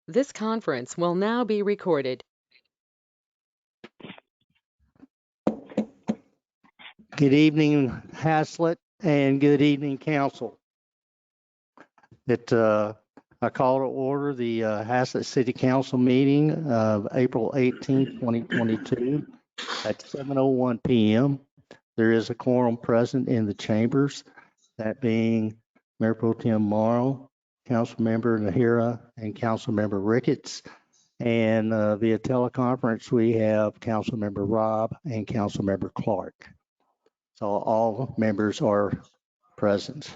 This conference will now be recorded. Good evening, Haslett, and good evening, Council. I call to order the Haslett City Council meeting of April 18, 2022 at 7:01 p.m. There is a quorum present in the chambers, that being Mayor Pro Tem Morrow, Councilmember Nahira, and Councilmember Ricketts. And via teleconference, we have Councilmember Robb and Councilmember Clark. So all members are present.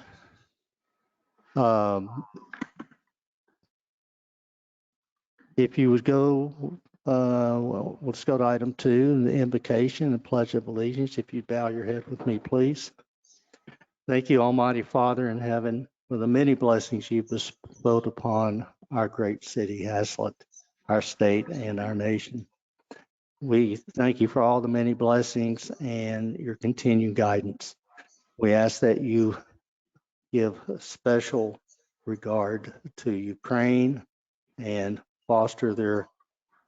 If you would go, well, let's go to item 2, the invocation and pledge of allegiance. If you'd bow your head with me, please. Thank you, Almighty Father in heaven, for the many blessings you've bestowed upon our great city, Haslett, our state, and our nation. We thank you for all the many blessings and your continued guidance. We ask that you give special regard to Ukraine and foster their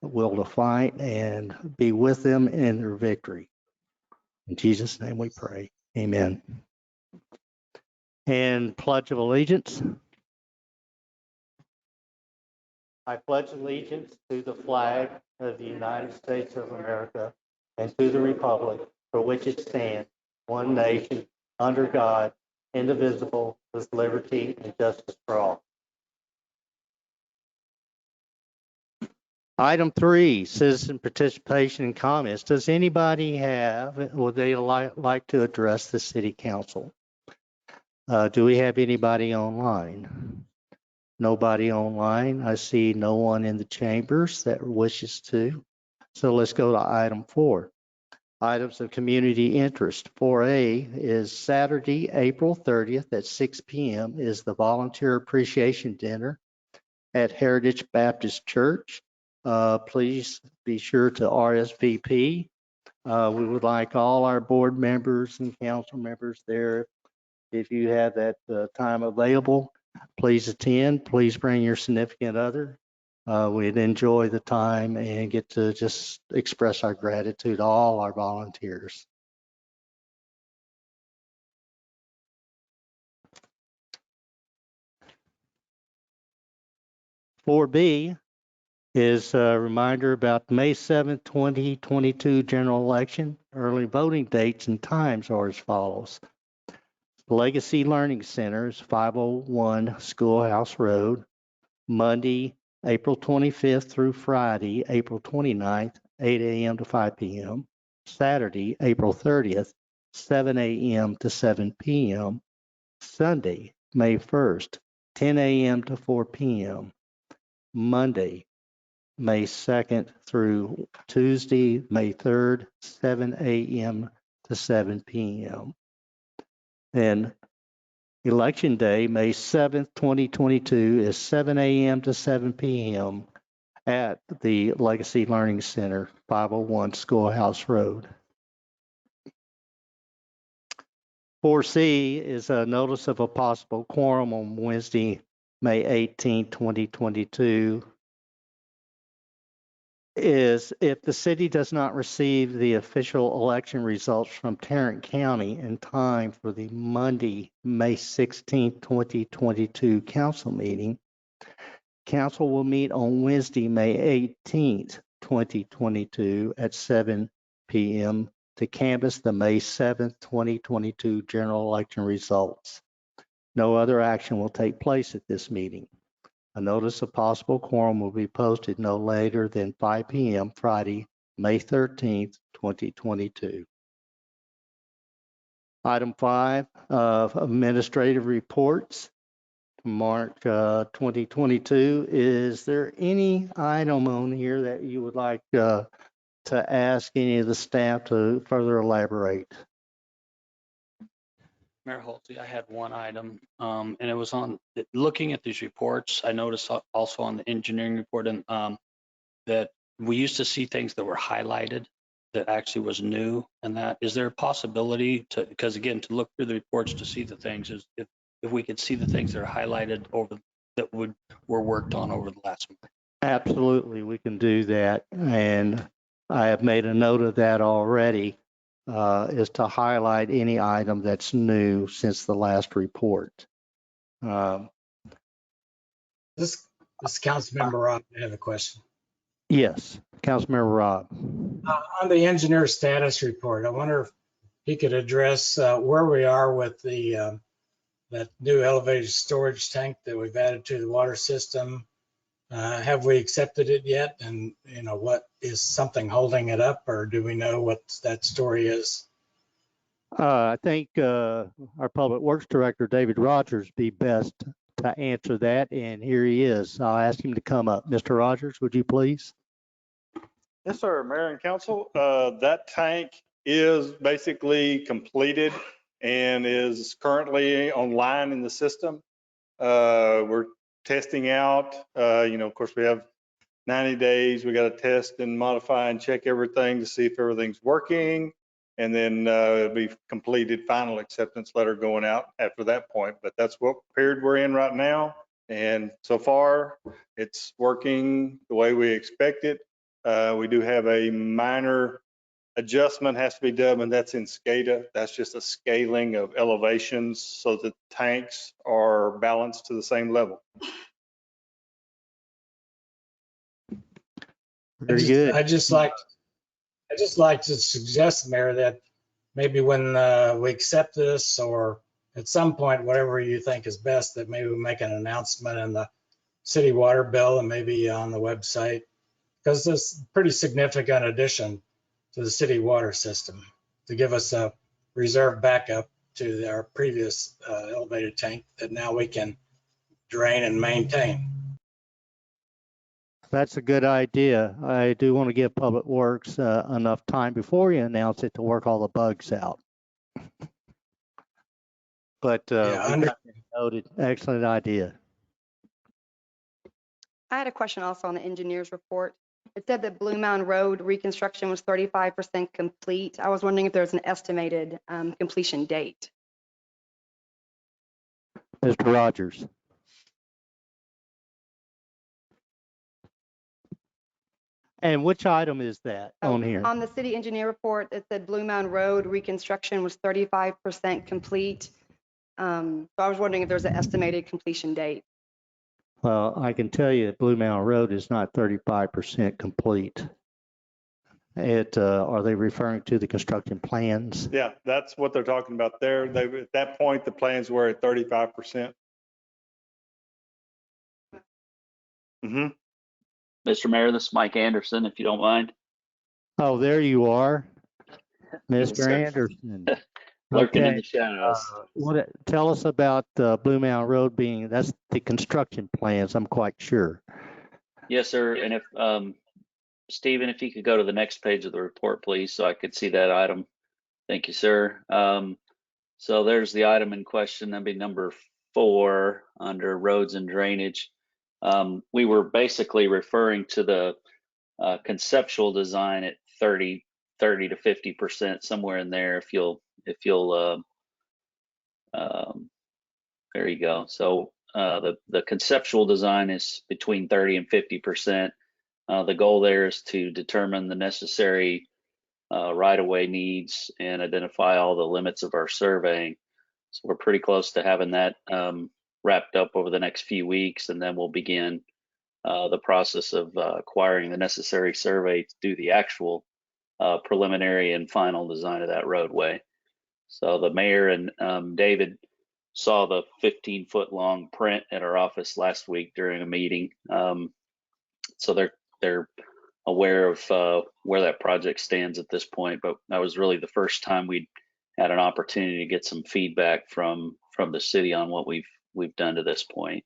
will to fight and be with them in their victory. In Jesus' name we pray. Amen. And Pledge of Allegiance. I pledge allegiance to the flag of the United States of America and to the republic for which it stands, one nation, under God, indivisible, with liberty and justice for all. Item 3, citizen participation and comments. Does anybody would they like to address the city council? Do we have anybody online? Nobody online. I see no one in the chambers that wishes to. So let's go to item 4. Items of community interest. 4A is Saturday, April 30th at 6 p.m. is the Volunteer Appreciation Dinner at Heritage Baptist Church. Please be sure to RSVP. We would like all our board members and council members there. If you have that time available, please attend. Please bring your significant other. We'd enjoy the time and get to just express our gratitude to all our volunteers. "4B is a reminder about May 7th, 2022 general election. Early voting dates and times are as follows. Legacy Learning Centers, 501 Schoolhouse Road, Monday, April 25th through Friday, April 29th, 8 a.m. to 5 p.m. Saturday, April 30th, 7 a.m. to 7 p.m. Sunday, May 1st, 10 a.m. to 4 p.m. Monday, May 2nd through Tuesday, May 3rd, 7 a.m. to 7 p.m. And Election Day, May 7th, 2022 is 7 a.m. to 7 p.m. at the Legacy Learning Center, 501 Schoolhouse Road. 4C is a notice of a possible quorum on Wednesday, May 18, 2022. Is if the city does not receive the official election results from Tarrant County in time for the Monday, May 16, 2022 council meeting, council will meet on Wednesday, May 18, 2022 at 7 p.m. to canvass the May 7, 2022 general election results. No other action will take place at this meeting. A notice of possible quorum will be posted no later than 5 p.m. Friday, May 13th, 2022. Item 5 of administrative reports, March 2022. Is there any item on here that you would like to ask any of the staff to further elaborate? Mayor Holtzy, I had one item, and it was on looking at these reports. I noticed also on the engineering report that we used to see things that were highlighted that actually was new. And that is there a possibility to, because again, to look through the reports to see the things is if we could see the things that are highlighted over that were worked on over the last month. Absolutely, we can do that. And I have made a note of that already, is to highlight any item that's new since the last report. This council member Rob, I have a question. Yes, Councilmember Rob. On the engineer status report, I wonder if he could address where we are with the that new elevated storage tank that we've added to the water system. Have we accepted it yet? And what is something holding it up, or do we know what that story is? I think our Public Works Director, David Rogers, be best to answer that, and here he is. I'll ask him to come up. Mr. Rogers, would you please? Yes, sir, Mayor and Council. That tank is basically completed and is currently online in the system. We're testing out, of course, we have 90 days. We got to test and modify and check everything to see if everything's working. And then it'll be completed, final acceptance letter going out after that point. But that's what period we're in right now. And so far, it's working the way we expect it. We do have a minor adjustment has to be done, and that's in SCADA. That's just a scaling of elevations so that tanks are balanced to the same level. Very good. I just like to suggest, Mayor, that maybe when we accept this, or at some point, whatever you think is best, that maybe we make an announcement in the city water bill and maybe on the website, because this is a pretty significant addition to the city water system to give us a reserve backup to our previous elevated tank that now we can drain and maintain. That's a good idea. I do want to give Public Works enough time before you announce it to work all the bugs out. But noted, excellent idea. I had a question also on the engineer's report. It said that Blue Mound Road reconstruction was 35% complete. I was wondering if there's an estimated completion date. Mr. Rogers. And which item is that on here? On the city engineer report, it said Blue Mound Road reconstruction was 35% complete. So I was wondering if there's an estimated completion date. Well, I can tell you that Blue Mountain Road is not 35% complete. Are they referring to the construction plans? Yeah, that's what they're talking about there. At that point, the plans were at 35%. Mm-hmm. Mr. Mayor, this is Mike Anderson, if you don't mind. Oh, there you are, Yes, Mr. sir. Anderson. Lurking in Okay. the shadows. Tell us about Blue Mountain Road that's the construction plans, I'm quite sure. Yes, sir. And if, Stephen, if you could go to the next page of the report, please, so I could see that item. Thank you, sir. So there's the item in question, that'd be number 4 under roads and drainage. We were basically referring to the conceptual design at 30 to 50%, somewhere in there. If you'll there you go. So the conceptual design is between 30 and 50%. The goal there is to determine the necessary right-of-way needs and identify all the limits of our surveying. So we're pretty close to having that wrapped up over the next few weeks, and then we'll begin the process of acquiring the necessary survey to do the actual preliminary and final design of that roadway. So the mayor and David saw the 15-foot long print at our office last week during a meeting. So they're aware of where that project stands at this point, but that was really the first time we'd had an opportunity to get some feedback from the city on what we've done to this point.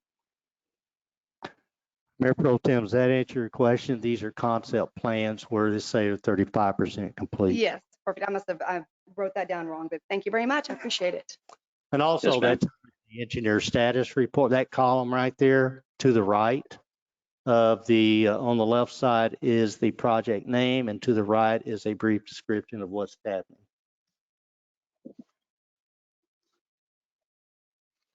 Mayor Pro Tem, does that answer your question? These are concept plans where they say they're 35% complete. Yes, perfect. I wrote that down wrong, but thank you very much. I appreciate it. And also Yes, ma'am. that's the engineer status report, that column right there to the right of on the left side is the project name, and to the right is a brief description of what's happening.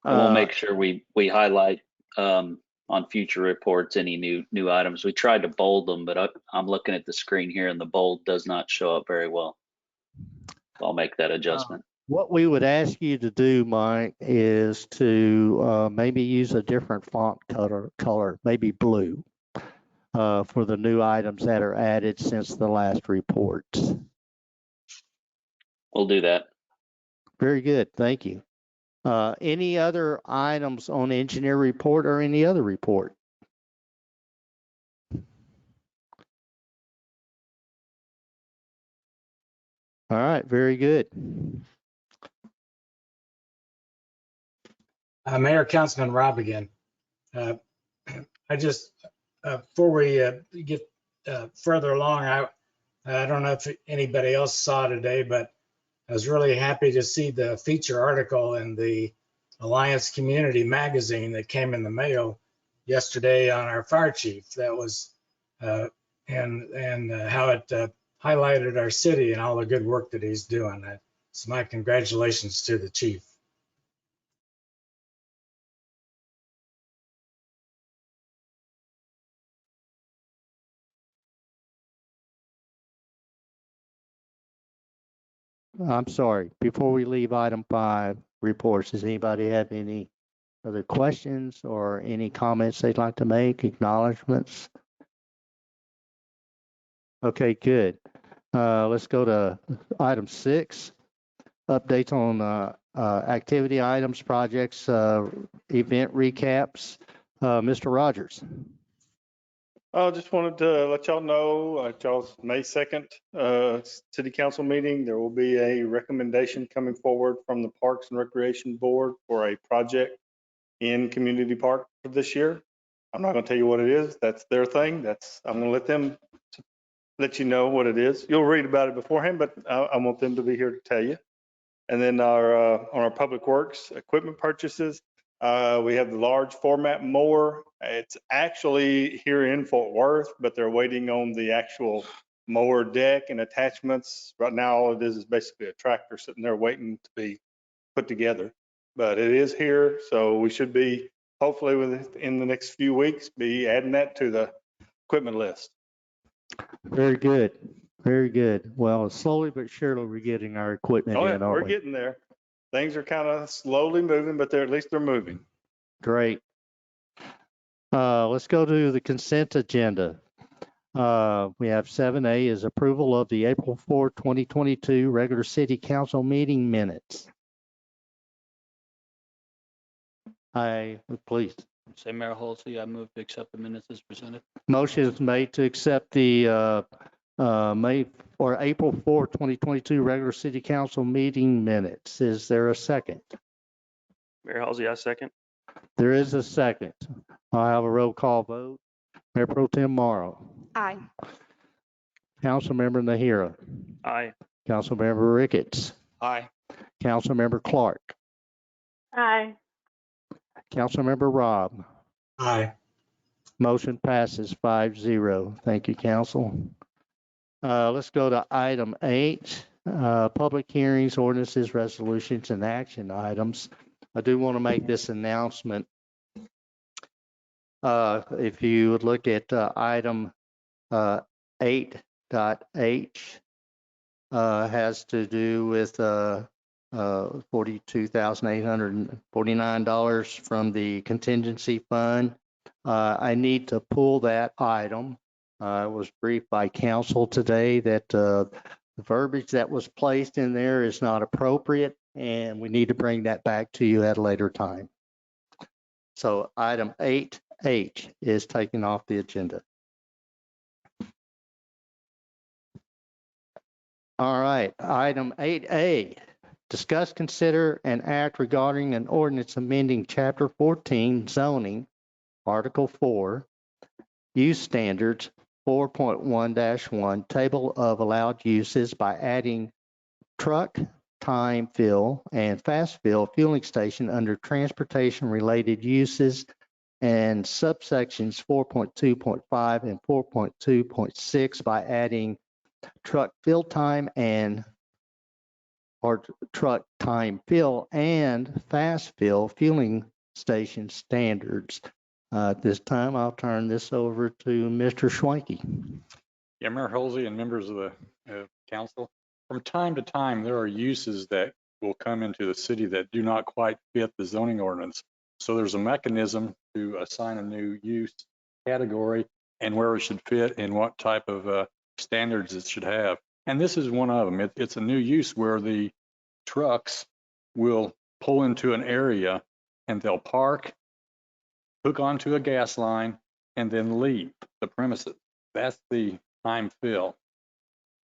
And we'll make sure we highlight on on future reports any new items. We tried to bold them, but I'm looking at the screen here and the bold does not show up very well. So I'll make that adjustment. What we would ask you to do, Mike, is to maybe use a different font color, maybe blue, for the new items that are added since the last report. We'll do that. Very good, thank you. Any other items on the engineer report or any other report? All right, very good. Mayor, Councilman Rob again. I just, before we get further along, I don't know if anybody else saw today, but I was really happy to see the feature article in the Alliance Community magazine that came in the mail yesterday on our fire chief. That was, and how it highlighted our city and all the good work that he's doing. So my congratulations to the chief. I'm sorry, before we leave item 5, reports, does anybody have any other questions or any comments they'd like to make, acknowledgements? Okay, good. Let's go to item 6, updates on activity items, projects, event recaps. Mr. Rogers. I just wanted to let y'all know at y'all's May 2nd city council meeting, there will be a recommendation coming forward from the Parks and Recreation Board for a project in Community Park for this year. I'm not going to tell you what it is. That's their thing. I'm going to let them let you know what it is. You'll read about it beforehand, but I want them to be here to tell you. And then on our public works equipment purchases, we have the large format mower. It's actually here in Fort Worth, but they're waiting on the actual mower deck and attachments. Right now, all it is basically a tractor sitting there waiting to be put together. But it is here, so we should be, hopefully within the next few weeks, be adding that to the equipment list. Very good. Very good. Well, slowly but surely we're getting our equipment Oh, in, yeah, aren't we're we? getting there. Things are kind of slowly moving, but at least they're moving. Great. Let's go to the consent agenda. We have 7A is approval of the April 4, 2022 regular city council meeting minutes. Please. Say Mayor Halsey, I move to accept the minutes as presented. Motion is made to accept the April 4, 2022 regular city council meeting minutes. Is there a second? Mayor Halsey, I second. There is a second. I'll have a roll call vote. Mayor Pro Tem Morrow. Aye. Councilmember Nahira. Aye. Councilmember Ricketts. Aye. Councilmember Clark. Aye. Councilmember Robb. Aye. Motion passes 5-0. Thank you, council. Let's go to item 8, public hearings, ordinances, resolutions, and action items. I do want to make this announcement. If you would look at item 8.h, has to do with $42,849 from the contingency fund. I need to pull that item. I was briefed by council today that the verbiage that was placed in there is not appropriate, and we need to bring that back to you at a later time. So item 8H is taken off the agenda. All right, item 8A, discuss, consider, and act regarding an ordinance amending Chapter 14 zoning, Article 4, use standards 4.1-1, table of allowed uses by adding truck, time fill, and fast fill fueling station under transportation related uses and subsections 4.2.5 and 4.2.6 by adding truck fill time or truck time fill and fast fill fueling station standards. At this time, I'll turn this over to Mr. Schwenke. Yeah, Mayor Halsey and members of the council, from time to time, there are uses that will come into the city that do not quite fit the zoning ordinance. So there's a mechanism to assign a new use category and where it should fit and what type of standards it should have. And this is one of them. It's a new use where the trucks will pull into an area and they'll park, hook onto a gas line, and then leave the premises. That's the time fill.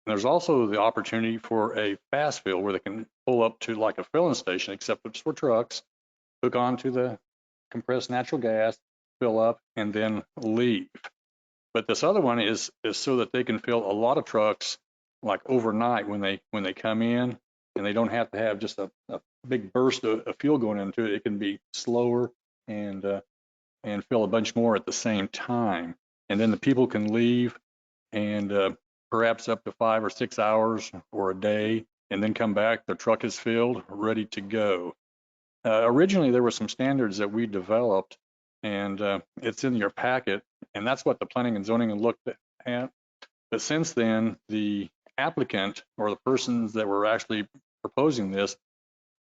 And there's also the opportunity for a fast fill where they can pull up to like a filling station, except it's for trucks, hook onto the compressed natural gas, fill up, and then leave. But this other one is so that they can fill a lot of trucks like overnight when they come in, and they don't have to have just a big burst of fuel going into it. It can be slower and fill a bunch more at the same time. And then the people can leave and perhaps up to 5 or 6 hours or a day, and then come back. The truck is filled, ready to go. Originally, there were some standards that we developed, and it's in your packet, and that's what the planning and zoning looked at. But since then, the applicant or the persons that were actually proposing this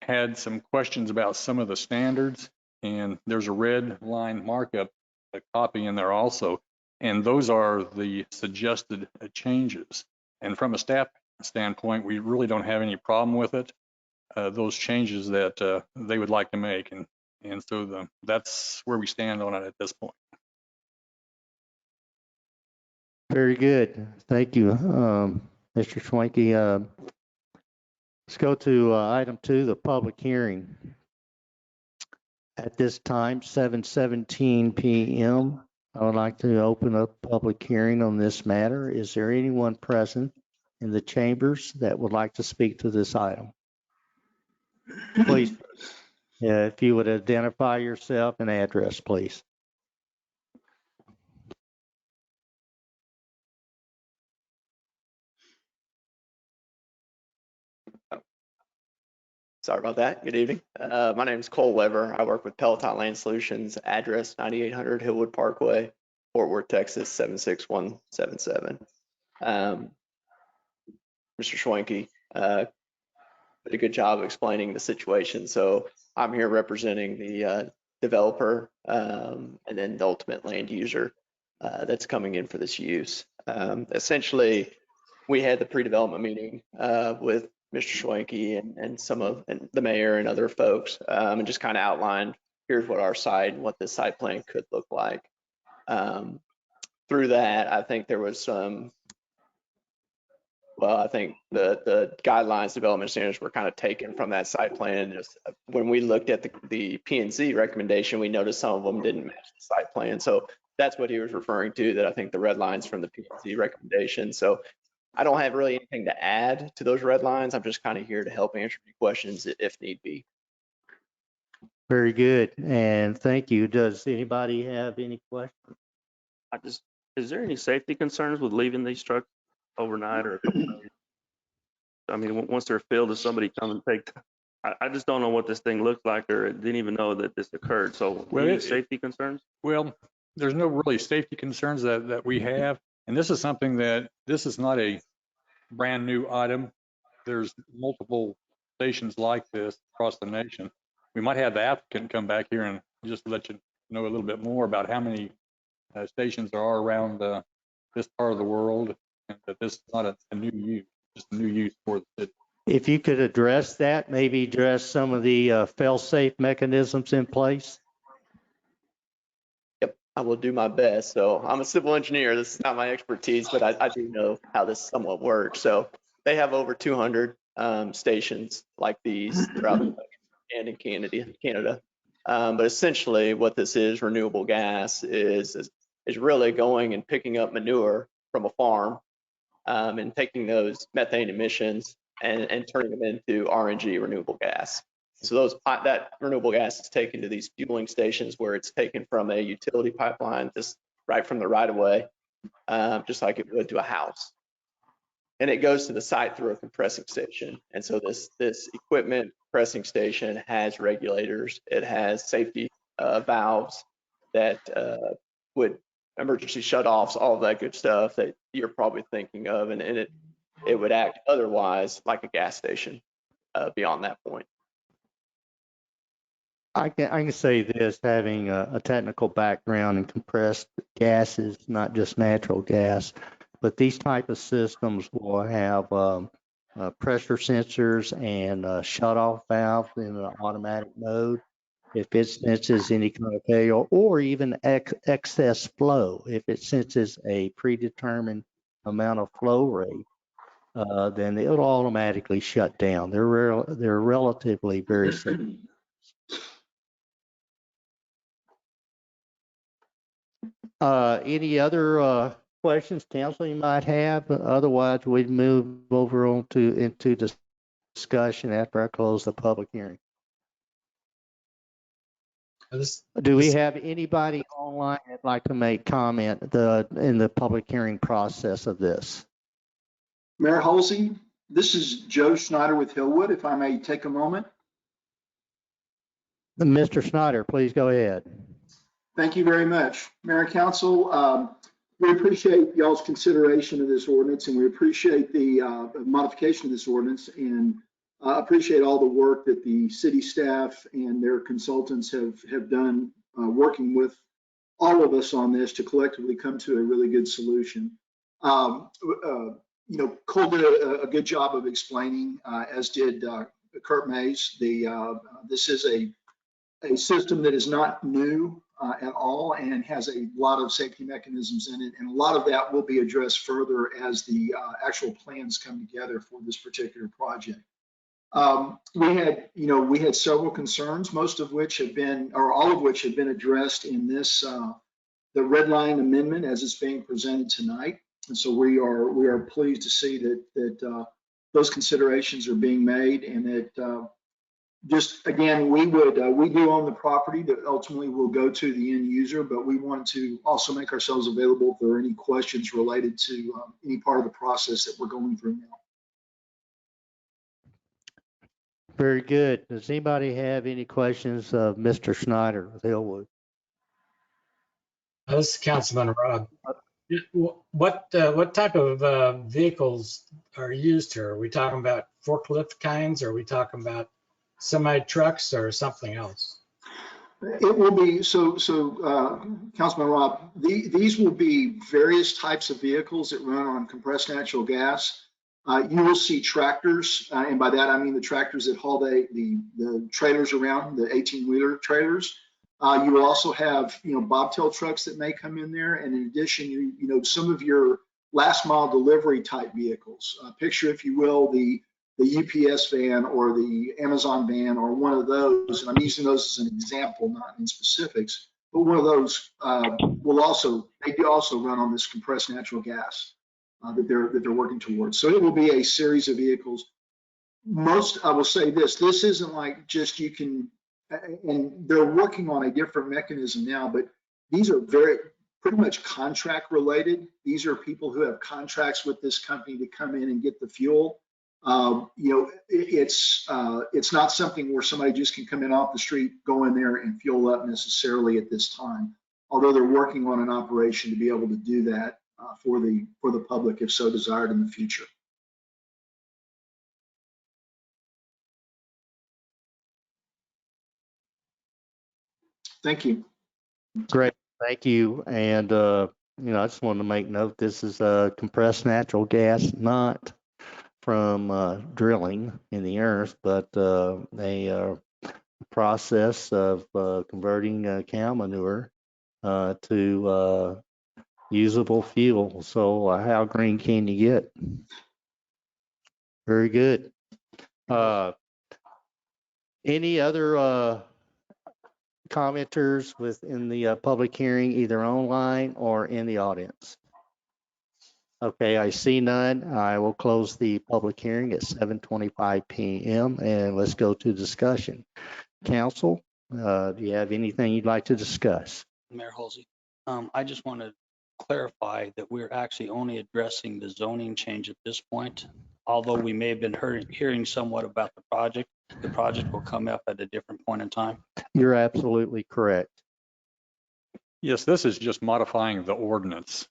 had some questions about some of the standards, and there's a red line markup, a copy in there also, and those are the suggested changes. And from a staff standpoint, we really don't have any problem with it. Those changes that they would like to make, and so that's where we stand on it at this point. Very good. Thank you, Mr. Schwenke. Let's go to item 2, the public hearing. At this time, 7:17 p.m., I would like to open up public hearing on this matter. Is there anyone present in the chambers that would like to speak to this item? Please, if you would identify yourself and address, please. Sorry about that. Good evening. My name is Cole Weber. I work with Peloton Land Solutions, address 9800 Hillwood Parkway, Fort Worth, Texas, 76177. Mr. Schwenke did a good job of explaining the situation. So I'm here representing the developer and then the ultimate land user that's coming in for this use. Essentially, we had the pre-development meeting with Mr. Schwenke and some of the mayor and other folks, and just kind of outlined, here's what our site and what this site plan could look like. Through that, I think there was some, well, I think the guidelines, development standards were kind of taken from that site plan. Just when we looked at the P&Z recommendation, we noticed some of them didn't match the site plan. So that's what he was referring to, that I think the red lines from the P&Z recommendation. So I don't have really anything to add to those red lines. I'm just kind of here to help answer any questions if need be. Very good, and thank you. Does anybody have any questions? Is there any safety concerns with leaving these trucks overnight or a couple days? I mean, once they're filled, does somebody come and take? I just don't know what this thing looks like, or didn't even know that this occurred. So, any safety concerns? Well, there's no really safety concerns that we have, and this is something that this is not a brand new item. There's multiple stations like this across the nation. We might have the applicant come back here and just let you know a little bit more about how many stations there are around this part of the world, and that this is not a new use, just a new use for the city. If you could address that, maybe address some of the fail-safe mechanisms in place. Yep, I will do my best. So I'm a civil engineer. This is not my expertise, but I do know how this somewhat works. So they have over 200 stations like these throughout the country and in Canada. But essentially what this is, renewable gas, is really going and picking up manure from a farm and taking those methane emissions and turning them into RNG, renewable gas. So that renewable gas is taken to these fueling stations where it's taken from a utility pipeline, just right from the right of way, just like it would to a house. And it goes to the site through a compressing station. And so this equipment compressing station has regulators, it has safety valves, that would emergency shutoffs, all of that good stuff that you're probably thinking of, and it would act otherwise like a gas station beyond that point. I can say this, having a technical background in compressed gases, not just natural gas, but these type of systems will have pressure sensors and a shutoff valve in an automatic mode. If it senses any kind of failure, or even excess flow, if it senses a predetermined amount of flow rate, then it'll automatically shut down. They're relatively very safe. Any other questions, council, you might have? Otherwise, we'd move over into discussion after I close the public hearing. Do we have anybody online that'd like to make comment in the public hearing process of this? Mayor Halsey, this is Joe Schneider with Hillwood, if I may take a moment. Mr. Snyder, please go ahead. Thank you very much. Mayor and Council, we appreciate y'all's consideration of this ordinance, and we appreciate the modification of this ordinance, and appreciate all the work that the city staff and their consultants have done working with all of us on this to collectively come to a really good solution. Cole did a good job of explaining, as did Kurt Mays. This is a system that is not new at all and has a lot of safety mechanisms in it, and a lot of that will be addressed further as the actual plans come together for this particular project. We had several concerns, most of which have been, or all of which have been addressed in this the red line amendment as it's being presented tonight. And so we are pleased to see that those considerations are being made, and that just again, we do own the property that ultimately will go to the end user, but we want to also make ourselves available if there are any questions related to any part of the process that we're going through now. Very good. Does anybody have any questions of Mr. Snyder with Hillwood? This is Councilman Rob. What type of vehicles are used here? Are we talking about forklift kinds? Or are we talking about semi trucks or something else? It will be Councilman Rob. These will be various types of vehicles that run on compressed natural gas. You will see tractors, and by that I mean the tractors that haul the trailers around, the 18-wheeler trailers. You will also have bobtail trucks that may come in there, and in addition, some of your last mile delivery type vehicles. Picture, if you will, the UPS van or the Amazon van or one of those, and I'm using those as an example, not in specifics, but one of those they do also run on this compressed natural gas that they're working towards. So it will be a series of vehicles. I will say this isn't like just you can, and they're working on a different mechanism now, but these are pretty much contract related. These are people who have contracts with this company to come in and get the fuel. It's not something where somebody just can come in off the street, go in there and fuel up necessarily at this time, although they're working on an operation to be able to do that for the public if so desired in the future. Thank you. Great, thank you. And I just wanted to make note, this is compressed natural gas, not from drilling in the earth, but a process of converting cow manure to usable fuel. So how green can you get? Very good. Any other commenters within the public hearing, either online or in the audience? Okay, I see none. I will close the public hearing at 7:25 p.m. and let's go to discussion. Council, do you have anything you'd like to discuss? Mayor Halsey, I just want to clarify that we're actually only addressing the zoning change at this point. Although we may have been hearing somewhat about the project will come up at a different point in time. You're absolutely correct. Yes, this is just modifying the ordinance.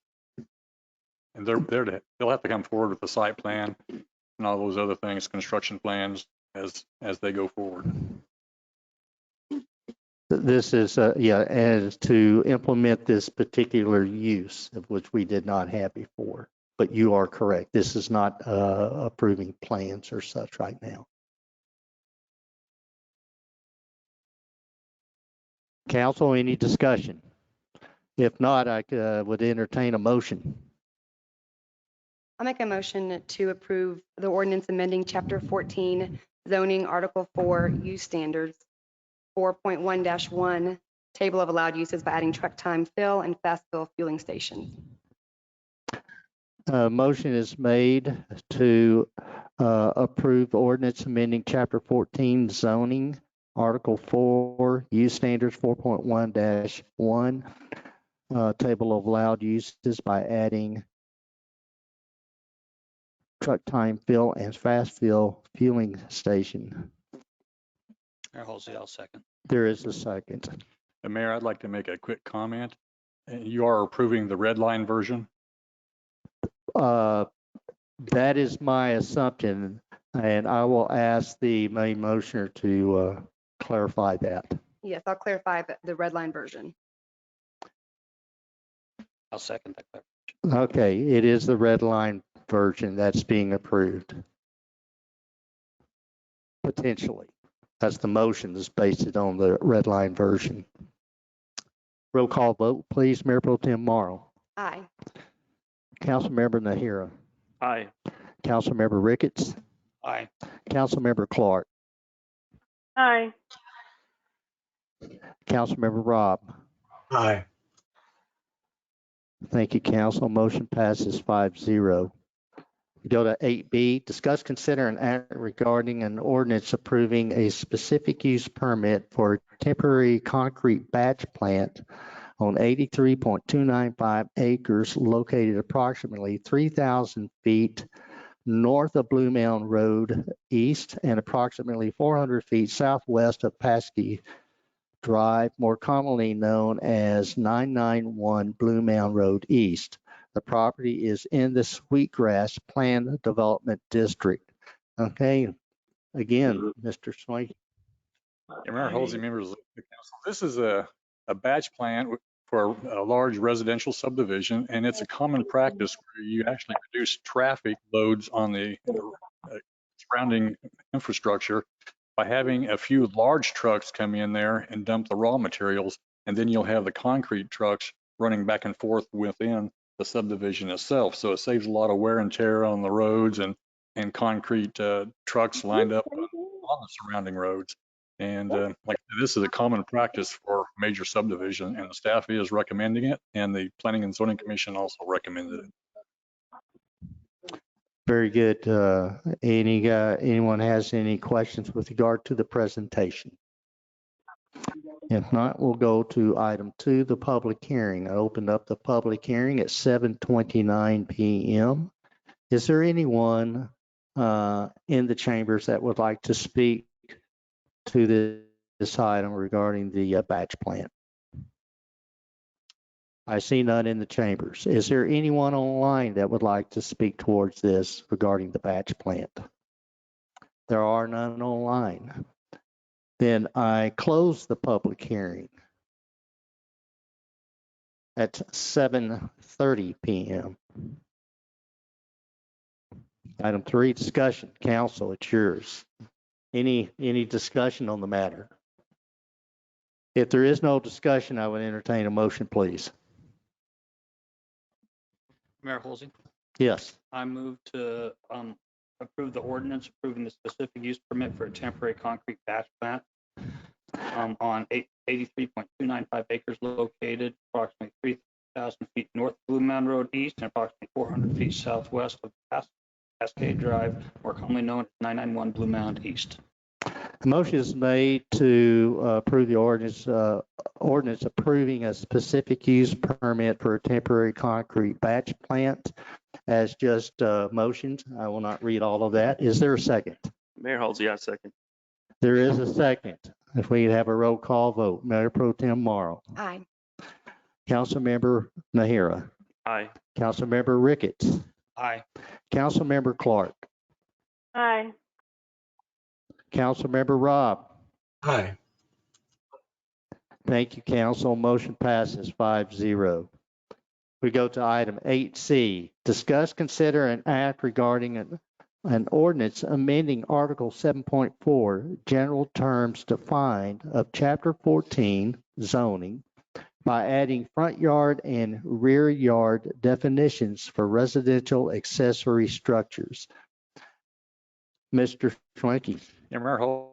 And they'll have to come forward with the site plan and all those other things, construction plans as they go forward. This is, as to implement this particular use of which we did not have before. But you are correct. This is not approving plans or such right now. Council, any discussion? If not, I would entertain a motion. I'll make a motion to approve the ordinance amending Chapter 14 zoning Article 4 use standards 4.1-1 table of allowed uses by adding truck time fill and fast fill fueling stations. Motion is made to approve ordinance amending Chapter 14 zoning, Article 4, use standards 4.1-1, table of allowed uses by adding truck time fill and fast fill fueling station. Mayor Halsey, I'll second. There is a second. Mayor, I'd like to make a quick comment. You are approving the red line version. That is my assumption, and I will ask the main motioner to clarify that. Yes, I'll clarify the red line version. I'll second that. Okay, it is the red line version that's being approved. Potentially. That's the motion that's based on the red line version. Roll call vote, please. Mayor Pro Tem Morrow. Aye. Councilmember Nahara. Aye. Councilmember Ricketts. Aye. Councilmember Clark. Aye. Councilmember Robb. Aye. Thank you, Council. Motion passes 5-0. We go to 8B, discuss, consider, and act regarding an ordinance approving a specific use permit for a temporary concrete batch plant on 83.295 acres located approximately 3,000 feet north of Blue Mound Road East and approximately 400 feet southwest of Paskey Drive, more commonly known as 991 Blue Mound Road East. The property is in the Sweetgrass Planned Development District. Okay, again, Mr. Swank. Mayor Halsey, members of the council, this is a batch plan for a large residential subdivision, and it's a common practice where you actually reduce traffic loads on the surrounding infrastructure by having a few large trucks come in there and dump the raw materials, and then you'll have the concrete trucks running back and forth within the subdivision itself. So it saves a lot of wear and tear on the roads and concrete trucks lined up on the surrounding roads. And like this is a common practice for major subdivision, and the staff is recommending it, and the Planning and Zoning Commission also recommended it. Very good. Anyone has any questions with regard to the presentation? If not, we'll go to item 2, the public hearing. I opened up the public hearing at 7:29 p.m. Is there anyone in the chambers that would like to speak to this item regarding the batch plant? I see none in the chambers. Is there anyone online that would like to speak towards this regarding the batch plant? There are none online. Then I close the public hearing at 7:30 p.m. Item 3, discussion. Council, it's yours. Any discussion on the matter? If there is no discussion, I would entertain a motion, please. Mayor Halsey, Yes. I move to approve the ordinance approving the specific use permit for a temporary concrete batch plant on 83.295 acres located approximately 3,000 feet north of Blue Mound Road East and approximately 400 feet southwest of Cascade Drive, more commonly known as 991 Blue Mound East. The motion is made to approve the ordinance approving a specific use permit for a temporary concrete batch plant as just motioned. I will not read all of that. Is there a second? Mayor Halsey, I second. There is a second. If we have a roll call vote, Mayor Pro Tem Morrow. Aye. Councilmember Nahara, Aye. Councilmember Ricketts, Aye. Councilmember Clark, Aye. Councilmember Robb. Aye. Thank you, council. Motion passes 5-0. We go to item 8C. Discuss, consider, and act regarding an ordinance amending Article 7.4, general terms defined of Chapter 14, zoning, by adding front yard and rear yard definitions for residential accessory structures. Mr. Schwenke. Yeah, Mayor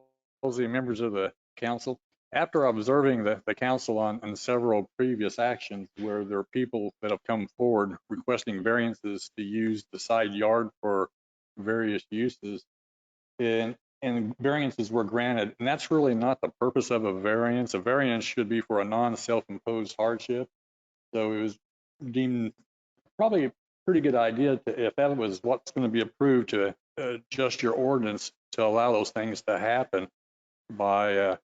Halsey, members of the council, after observing the council on several previous actions where there are people that have come forward requesting variances to use the side yard for various uses, and variances were granted, and that's really not the purpose of a variance. A variance should be for a non-self-imposed hardship. So it was deemed probably a pretty good idea to, if that was what's going to be approved, to adjust your ordinance to allow those things to happen by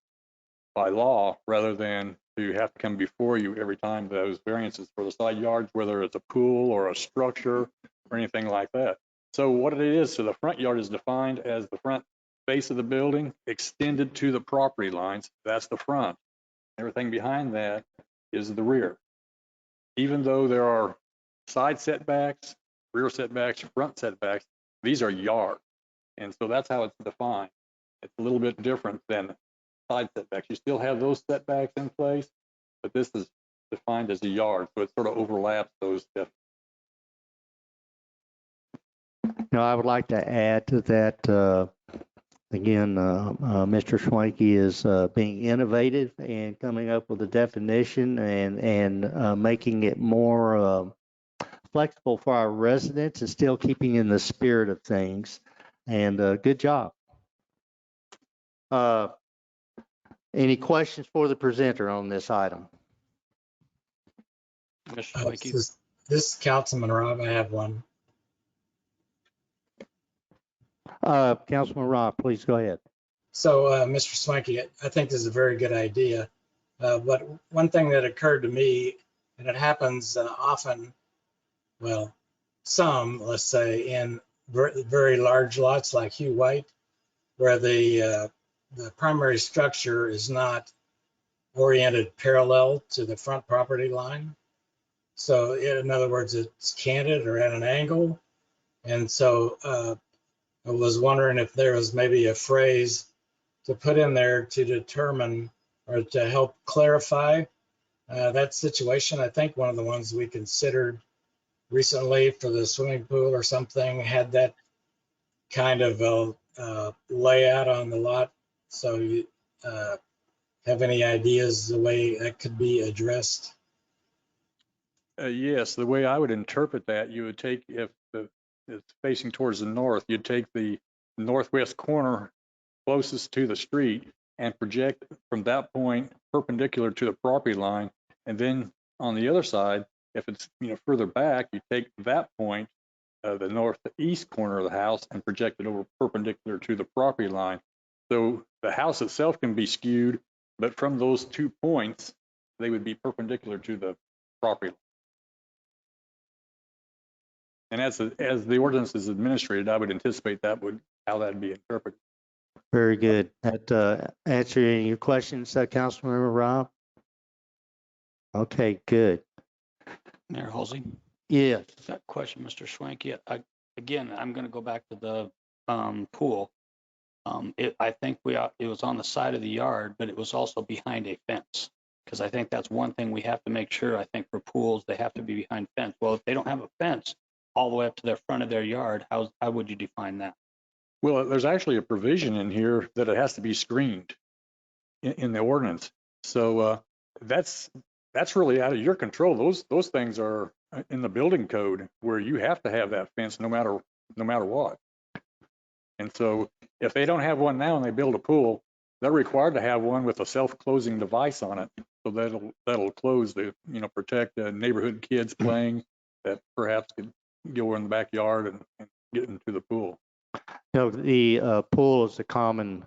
law, rather than to have to come before you every time those variances for the side yards, whether it's a pool or a structure or anything like that. So what it is, so the front yard is defined as the front face of the building extended to the property lines. That's the front. Everything behind that is the rear. Even though there are side setbacks, rear setbacks, front setbacks, these are yard. And so that's how it's defined. It's a little bit different than side setbacks. You still have those setbacks in place, but this is defined as a yard. So it sort of overlaps those. Now, I would like to add to that, again, Mr. Schwenke is being innovative and coming up with a definition and making it more flexible for our residents and still keeping in the spirit of things. And good job. Any questions for the presenter on this item? Mr. Schwenke. This Councilman Robb, I have one. Councilman Robb, please go ahead. So, Mr. Swanky, I think this is a very good idea. But one thing that occurred to me, and it happens often, well, let's say, in very large lots like Hugh White, where the primary structure is not oriented parallel to the front property line. So in other words, it's canted or at an angle. And so I was wondering if there was maybe a phrase to put in there to determine or to help clarify that situation. I think one of the ones we considered recently for the swimming pool or something had that kind of layout on the lot. So you have any ideas the way that could be addressed? Yes, the way I would interpret that, you would take, if it's facing towards the north, you'd take the northwest corner closest to the street and project from that point perpendicular to the property line. And then on the other side, if it's further back, you take that point, the northeast corner of the house, and project it over perpendicular to the property line. So the house itself can be skewed, but from those 2 points, they would be perpendicular to the property line. And as the ordinance is administrated, I would anticipate how that'd be interpreted. Very good. That answering your questions, Councilmember Robb? Okay, good. Mayor Halsey. Yes. That question, Mr. Schwenke. Again, I'm going to go back to the pool. I think it was on the side of the yard, but it was also behind a fence, because I think that's one thing we have to make sure. I think for pools, they have to be behind fence. Well, if they don't have a fence all the way up to the front of their yard, how would you define that? Well, there's actually a provision in here that it has to be screened in the ordinance. So that's really out of your control. Those things are in the building code where you have to have that fence no matter what. And so if they don't have one now and they build a pool, they're required to have one with a self-closing device on it. So that'll close to protect neighborhood kids playing that perhaps could go in the backyard and get into the pool. The pool is a common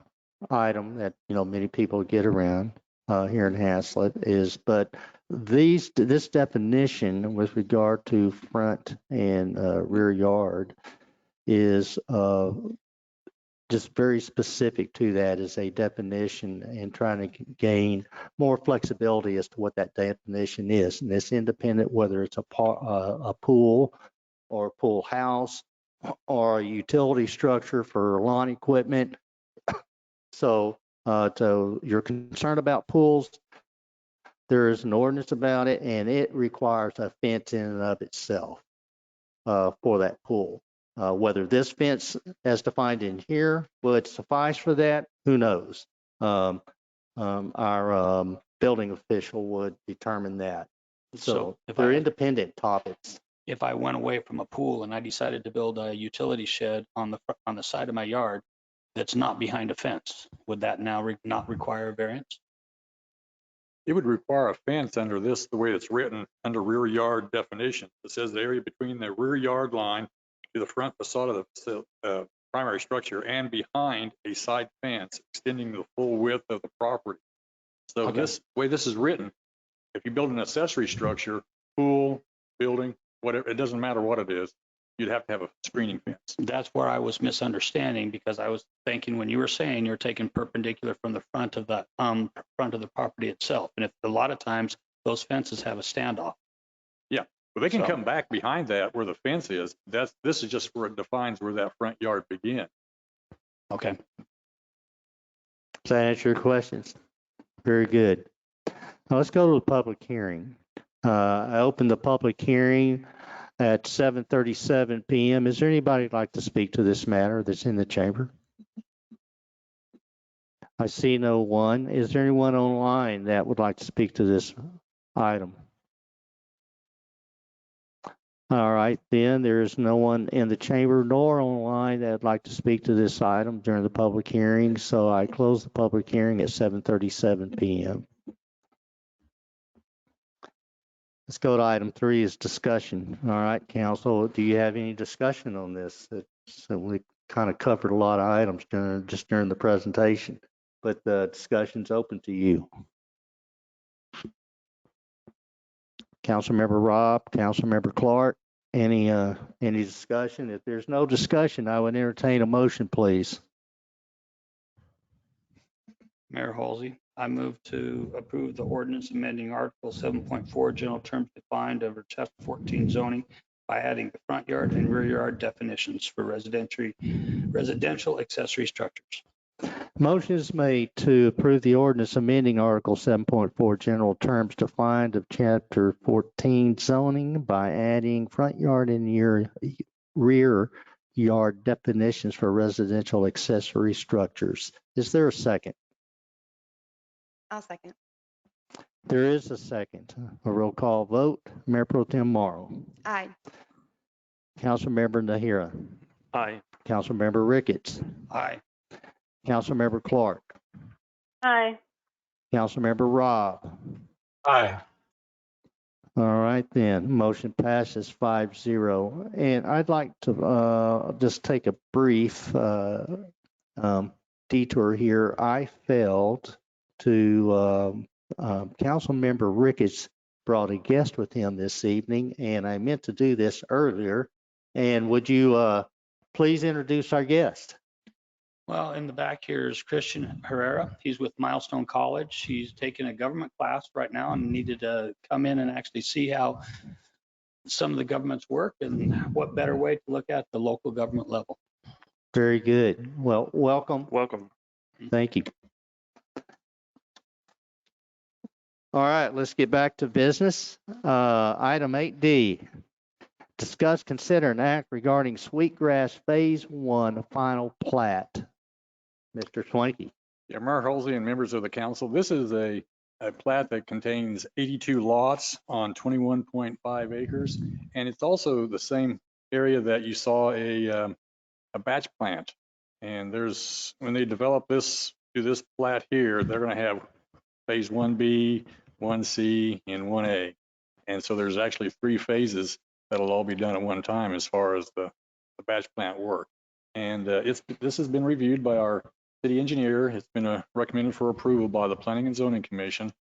item that many people get around here in Haslett. But this definition with regard to front and rear yard is just very specific to that as a definition and trying to gain more flexibility as to what that definition is. And it's independent whether it's a pool or a pool house or a utility structure for lawn equipment. So you're concerned about pools, there is an ordinance about it, and it requires a fence in and of itself for that pool. Whether this fence, as defined in here, would suffice for that, who knows? Our building official would determine that. So they're independent topics. If I went away from a pool and I decided to build a utility shed on the side of my yard that's not behind a fence, would that now not require a variance? It would require a fence under this, the way it's written, under rear yard definition. It says the area between the rear yard line to the front facade of the primary structure and behind a side fence extending the full width of the property. So this way this is written, if you build an accessory structure, pool, building, whatever, it doesn't matter what it is, you'd have to have a screening fence. That's where I was misunderstanding, because I was thinking when you were saying you're taking perpendicular from the front of the property itself. And if a lot of times those fences have a standoff. Yeah, well, they can come back behind that where the fence is. This is just where it defines where that front yard begins. Okay. Does that answer your questions? Very good. Now let's go to the public hearing. I opened the public hearing at 7:37 p.m. Is there anybody who'd like to speak to this matter that's in the chamber? I see no one. Is there anyone online that would like to speak to this item? All right, then there is no one in the chamber nor online that would like to speak to this item during the public hearing, so I close the public hearing at 7:37 p.m. Let's go to item 3 is discussion. All right, council, do you have any discussion on this? So we kind of covered a lot of items during the presentation, but the discussion's open to you. Councilmember Robb, Councilmember Clark, any discussion? If there's no discussion, I would entertain a motion, please. Mayor Halsey, I move to approve the ordinance amending Article 7.4 general terms defined over Chapter 14 zoning by adding the front yard and rear yard definitions for residential accessory structures. Motion is made to approve the ordinance amending Article 7.4 general terms defined of Chapter 14 zoning by adding front yard and rear yard definitions for residential accessory structures. Is there a second? I'll second. There is a second. A roll call vote. Mayor Pro Tem Morrow. Aye. Councilmember Nahira. Aye. Councilmember Ricketts. Aye. Councilmember Clark. Aye. Councilmember Robb. Aye. All right then, motion passes 5-0. And I'd like to just take a brief detour here. I failed to, Councilmember Ricketts brought a guest with him this evening, and I meant to do this earlier. And would you please introduce our guest? Well, in the back here is Christian Herrera. He's with Milestone College. He's taking a government class right now and needed to come in and actually see how some of the governments work and what better way to look at the local government level. Very good. Well, welcome. Welcome. Thank you. All right, let's get back to business. Item 8D, discuss, consider, and act regarding Sweetgrass Phase 1 final plat. Mr. Swanky. Yeah, Mayor Halsey and members of the council, this is a plat that contains 82 lots on 21.5 acres. And it's also the same area that you saw a batch plant. And when they develop this to this plat here, they're going to have phase 1B, 1C, and 1A. And so there's actually 3 phases that'll all be done at one time as far as the batch plant work. And this has been reviewed by our city engineer. It's been recommended for approval by the Planning and Zoning Commission.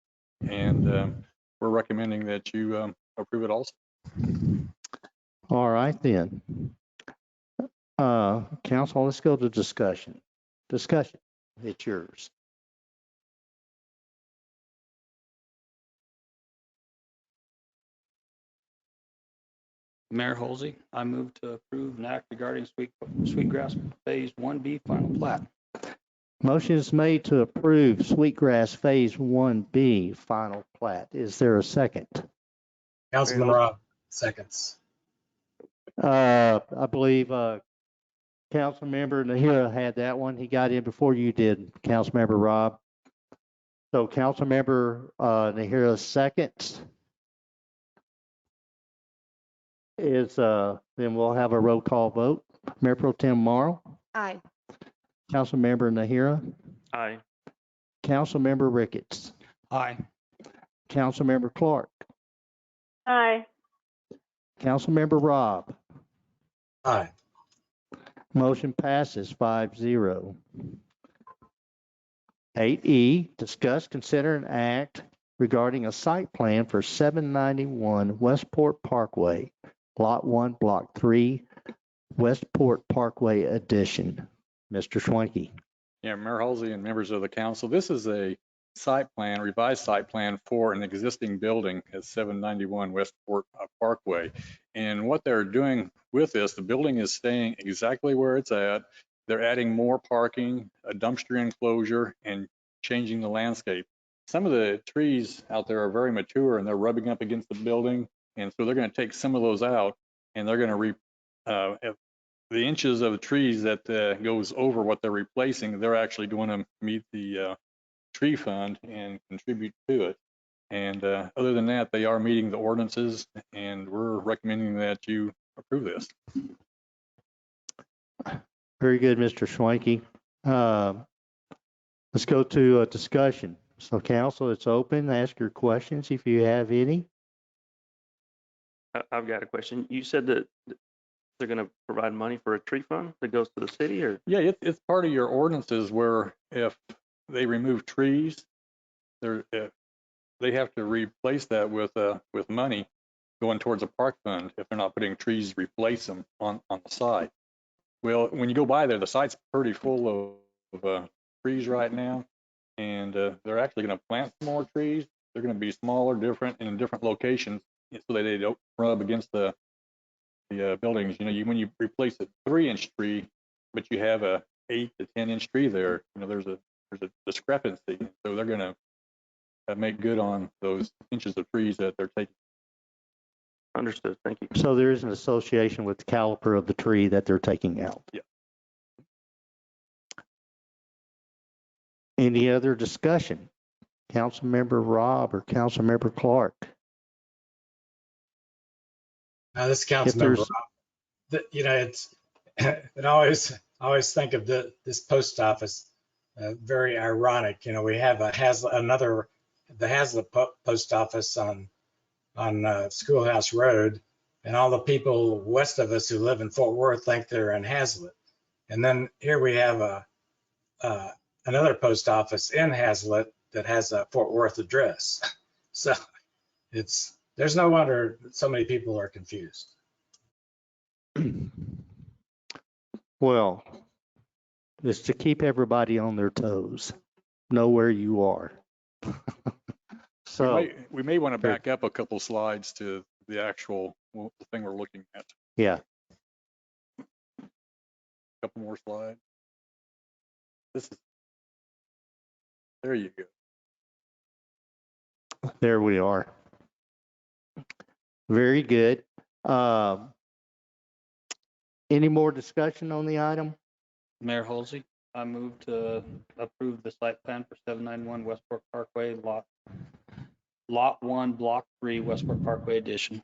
And we're recommending that you approve it also. All right then. Council, let's go to discussion. Discussion, it's yours. Mayor Holsey, I move to approve an act regarding Sweetgrass Phase 1B final plat. Motion is made to approve Sweetgrass Phase 1B final plat. Is there a second? Councilman Rob, seconds. I believe Councilmember Nahira had that one. He got in before you did, Councilmember Rob. So Councilmember Nahira seconds. Then we'll have a roll call vote. Mayor Pro Tem Morrow, Aye. Councilmember Nahira, Aye. Councilmember Ricketts, Aye. Councilmember Clark, Aye. Councilmember Rob. Aye. Motion passes 5-0. 8E, discuss, consider, and act regarding a site plan for 791 Westport Parkway, Lot 1, Block 3, Westport Parkway Addition. Mr. Schwenke. Yeah, Mayor Halsey and members of the council, this is a site plan, revised site plan for an existing building at 791 Westport Parkway. And what they're doing with this, the building is staying exactly where it's at. They're adding more parking, a dumpster enclosure, and changing the landscape. Some of the trees out there are very mature and they're rubbing up against the building. And so they're going to take some of those out and they're going to the inches of the trees that goes over what they're replacing, they're actually going to meet the tree fund and contribute to it. And other than that, they are meeting the ordinances, and we're recommending that you approve this. Very good, Mr. Schwenke. Let's go to a discussion. So council, it's open. Ask your questions if you have any. I've got a question. You said that they're going to provide money for a tree fund that goes to the city, or? Yeah, it's part of your ordinances where if they remove trees, they have to replace that with money going towards a park fund if they're not putting trees, replace them on the site. Well, when you go by there, the site's pretty full of trees right now, and they're actually going to plant some more trees. They're going to be smaller, different, and in different locations so that they don't rub against the buildings. You know, when you replace a 3-inch tree, but you have a 8 to 10-inch tree there, you know, there's a discrepancy. So they're going to make good on those inches of trees that they're taking. Understood. Thank you. So there is an association with the caliper of the tree that they're taking out. Yeah. Any other discussion? Councilmember Rob or Councilmember Clark? Now, this Councilmember Rob, you know, it's, it always think of this post office, very ironic. You know, we have the Hazlet post office on Schoolhouse Road, and all the people west of us who live in Fort Worth think they're in Hazlet. And then here we have another post office in Hazlet that has a Fort Worth address. So there's no wonder so many people are confused. Well, it's to keep everybody on their toes. Know where you are. So we may want to back up a couple slides to the actual thing we're looking at. yeah. A couple more slides. There you go. There we are. Very good. Any more discussion on the item? Mayor Halsey, I move to approve the site plan for 791 Westport Parkway, Lot 1, Block 3, Westport Parkway Addition.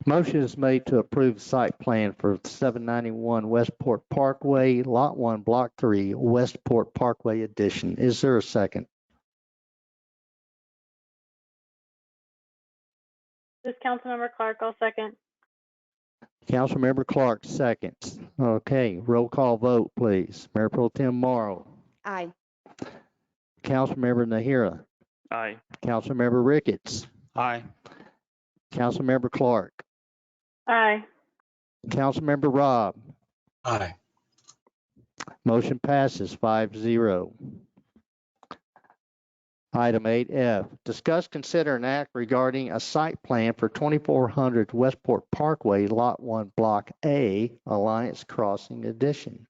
Motion is made to approve the site plan for 791 Westport Parkway, Lot 1, Block 3, Westport Parkway Addition. Is there a second? This is Councilmember Clark. I'll second. Councilmember Clark seconds. Okay, roll call vote, please. Mayor Pro Tem Morrow. Aye. Councilmember Nahira. Aye. Councilmember Ricketts. Aye. Councilmember Clark, Aye. Councilmember Robb. Aye. Motion passes 5-0. Item 8F, discuss, consider, and act regarding a site plan for 2400 Westport Parkway, Lot 1, Block A, Alliance Crossing Addition.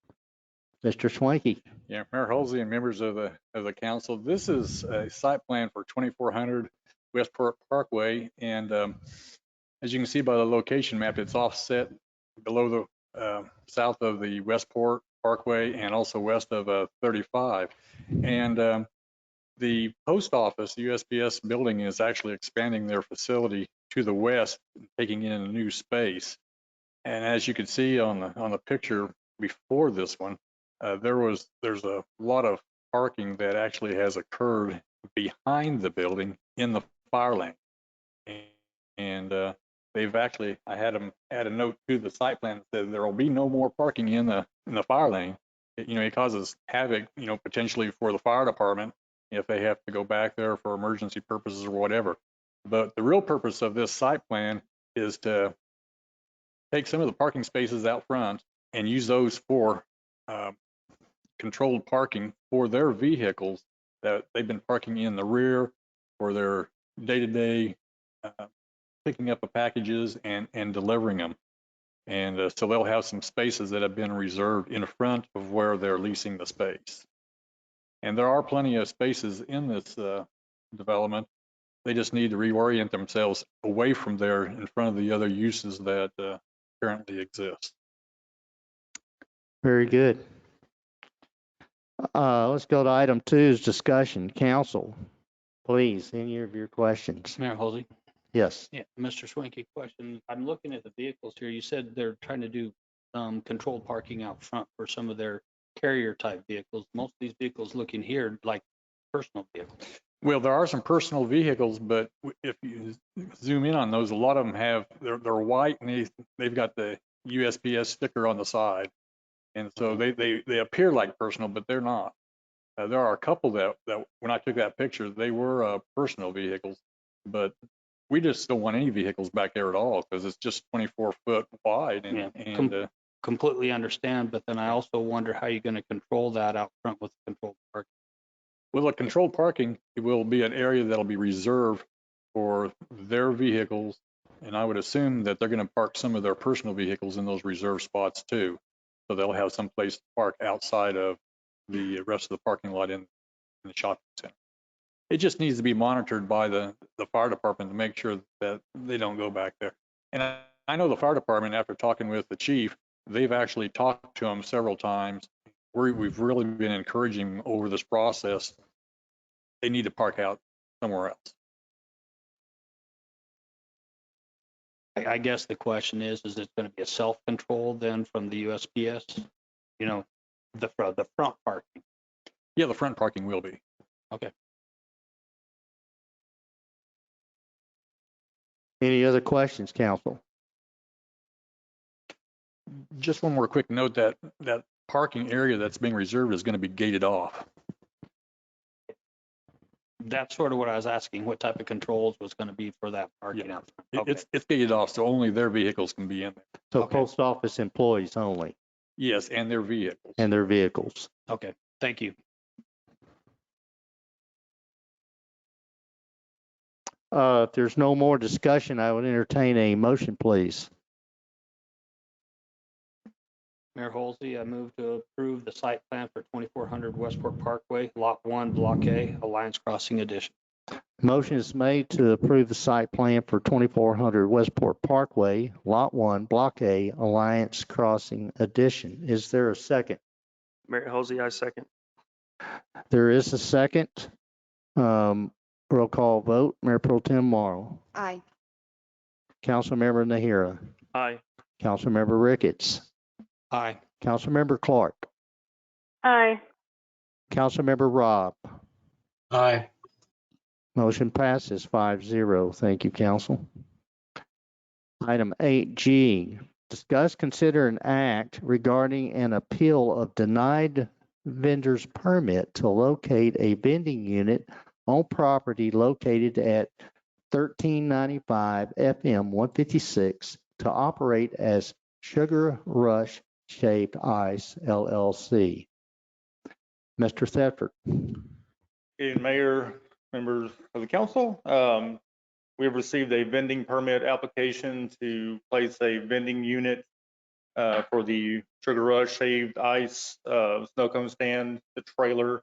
Mr. Swanky. Yeah, Mayor Halsey and members of the council, this is a site plan for 2400 Westport Parkway, and as you can see by the location map, it's offset below the south of the Westport Parkway and also west of 35. And the post office, USPS building, is actually expanding their facility to the west, taking in a new space. And as you can see on the picture before this one, there's a lot of parking that actually has occurred behind the building in the fire lane. And they've actually, I had them add a note to the site plan that said there will be no more parking in the fire lane. It causes havoc, potentially for the fire department if they have to go back there for emergency purposes or whatever. But the real purpose of this site plan is to take some of the parking spaces out front and use those for controlled parking for their vehicles that they've been parking in the rear for their day-to-day picking up the packages and delivering them. And so they'll have some spaces that have been reserved in front of where they're leasing the space. And there are plenty of spaces in this development. They just need to reorient themselves away from there in front of the other uses that currently exist. Very good. Let's go to item 2 is discussion. Council, please, any of your questions? Mayor Halsey? Yes. Yeah, Mr. Swinky, question. I'm looking at the vehicles here. You said they're trying to do controlled parking out front for some of their carrier type vehicles. Most of these vehicles looking here like personal vehicles. Well, there are some personal vehicles, but if you zoom in on those, a lot of them they're white and they've got the USPS sticker on the side. And so they appear like personal, but they're not. There are a couple that when I took that picture, they were personal vehicles, but we just don't want any vehicles back there at all because it's just 24 foot wide. And completely understand, but then I also wonder how you're going to control that out front with controlled parking. Well, the controlled parking, it will be an area that'll be reserved for their vehicles. And I would assume that they're going to park some of their personal vehicles in those reserved spots too. So they'll have some place to park outside of the rest of the parking lot in the shopping center. It just needs to be monitored by the fire department to make sure that they don't go back there. And I know the fire department, after talking with the chief, they've actually talked to him several times. We've really been encouraging over this process. They need to park out somewhere else. I guess the question is it going to be a self-control then from the USPS? The front parking. Yeah, the front parking will be. Okay. Any other questions, council? Just one more quick note that parking area that's being reserved is going to be gated off. That's sort of what I was asking, what type of controls was going to be for that parking out front. Okay. It's gated off, so only their vehicles can be in there. So post office employees only? Yes, and their vehicles. And their vehicles. Okay, thank you. If there's no more discussion, I would entertain a motion, please. Mayor Halsey, I move to approve the site plan for 2400 Westport Parkway, Lot 1, Block A, Alliance Crossing Addition. Motion is made to approve the site plan for 2400 Westport Parkway, Lot 1, Block A, Alliance Crossing Addition. Is there a second? Mayor Halsey, I second. There is a second. Roll call vote. Mayor Pro Tem Morrow. Aye. Councilmember Nahira. Aye. Councilmember Ricketts. Aye. Councilmember Clark. Aye. Councilmember Robb. Aye. Motion passes 5-0. Thank you, council. Item 8G, discuss, consider, and act regarding an appeal of denied vendor's permit to locate a vending unit on property located at 1395 FM 156 to operate as Sugar Rush Shaved Ice LLC. Mr. Thetford. And Mayor, members of the council, we have received a vending permit application to place a vending unit for the Sugar Rush Shaved Ice snow cone stand, the trailer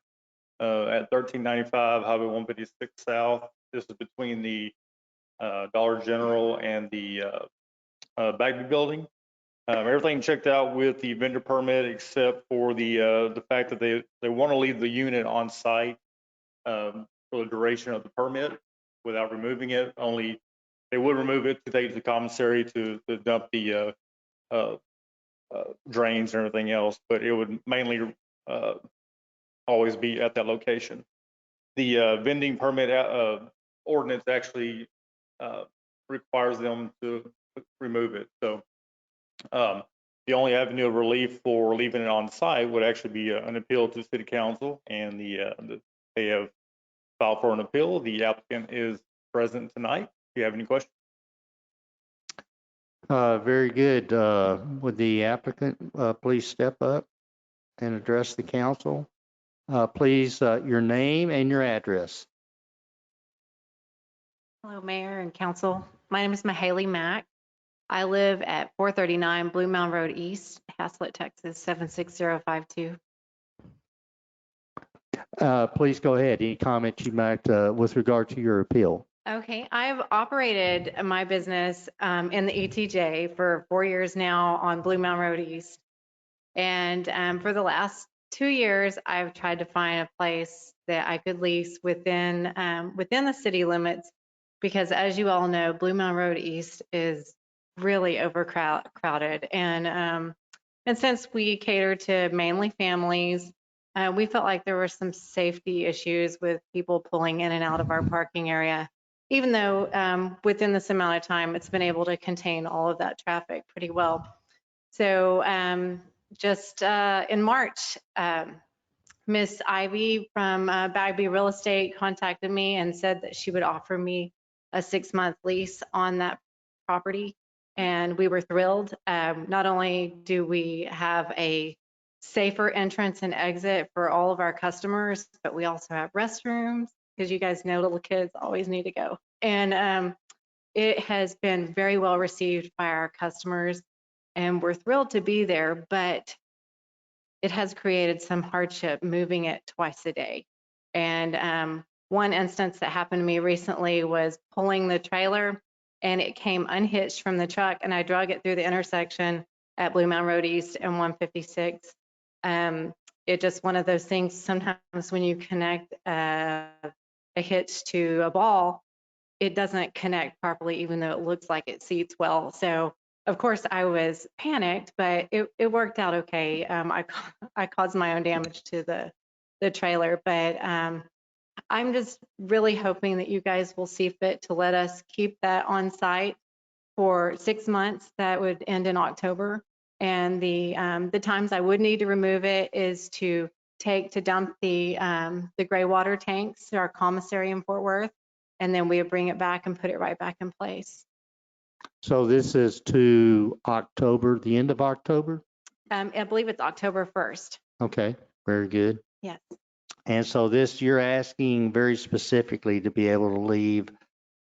at 1395 Highway 156 South. This is between the Dollar General and the Bagby building. Everything checked out with the vendor permit except for the fact that they want to leave the unit on site for the duration of the permit without removing it. Only they would remove it to take to the commissary to dump the drains and everything else, but it would mainly always be at that location. The vending permit ordinance actually requires them to remove it. So the only avenue of relief for leaving it on site would actually be an appeal to the city council, and they have filed for an appeal. The applicant is present tonight. Do you have any questions? Very good. Would the applicant please step up and address the council? Please, your name and your address. Hello, Mayor and Council. My name is Mahaley Mack. I live at 439 Blue Mound Road East, Haslett, Texas, 76052. Please go ahead. Any comments you might with regard to your appeal? Okay, I've operated my business in the ETJ for 4 years now on Blue Mound Road East. And for the last 2 years, I've tried to find a place that I could lease within the city limits, because as you all know, Blue Mound Road East is really overcrowded. And since we cater to mainly families, we felt like there were some safety issues with people pulling in and out of our parking area, even though within this amount of time, it's been able to contain all of that traffic pretty well. So just in March, Miss Ivy from Bagby Real Estate contacted me and said that she would offer me a 6-month lease on that property. And we were thrilled. Not only do we have a safer entrance and exit for all of our customers, but we also have restrooms, because you guys know little kids always need to go. And it has been very well received by our customers, and we're thrilled to be there, but it has created some hardship moving it twice a day. And one instance that happened to me recently was pulling the trailer, and it came unhitched from the truck, and I drug it through the intersection at Blue Mound Road East and 156. It's just one of those things, sometimes when you connect a hitch to a ball, it doesn't connect properly, even though it looks like it seats well. So of course I was panicked, but it worked out okay. I caused my own damage to the trailer, but I'm just really hoping that you guys will see fit to let us keep that on site for 6 months. That would end in October. And the times I would need to remove it is to dump the gray water tanks to our commissary in Fort Worth, and then we would bring it back and put it right back in place. So this is to October, the end of October? I believe it's October 1st. Okay, very good. Yes. And so this, you're asking very specifically to be able to leave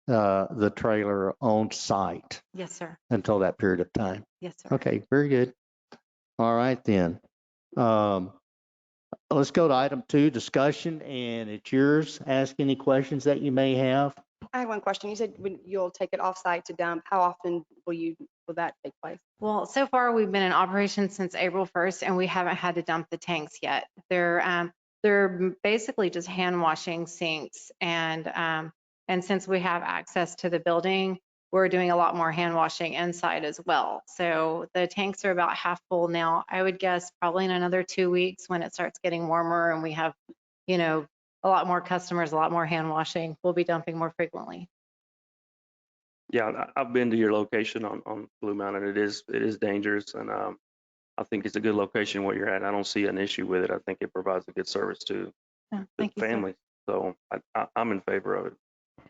the trailer on site. Yes, sir. Until that period of time. Yes, sir. Okay, very good. All right then. Let's go to item 2, discussion, and it's yours. Ask any questions that you may have. I have one question. You said you'll take it off-site to dump. How often will that take place? Well, so far we've been in operation since April 1st, and we haven't had to dump the tanks yet. They're basically just hand washing sinks, and since we have access to the building, we're doing a lot more hand washing inside as well. So the tanks are about half full now. I would guess probably in another 2 weeks, when it starts getting warmer and we have, a lot more customers, a lot more hand washing, we'll be dumping more frequently. Yeah, I've been to your location on Blue Mountain. It is dangerous, and I think it's a good location where you're at. I don't see an issue with it. I think it provides a good service to Thank you, families. sir. So I'm in favor of it.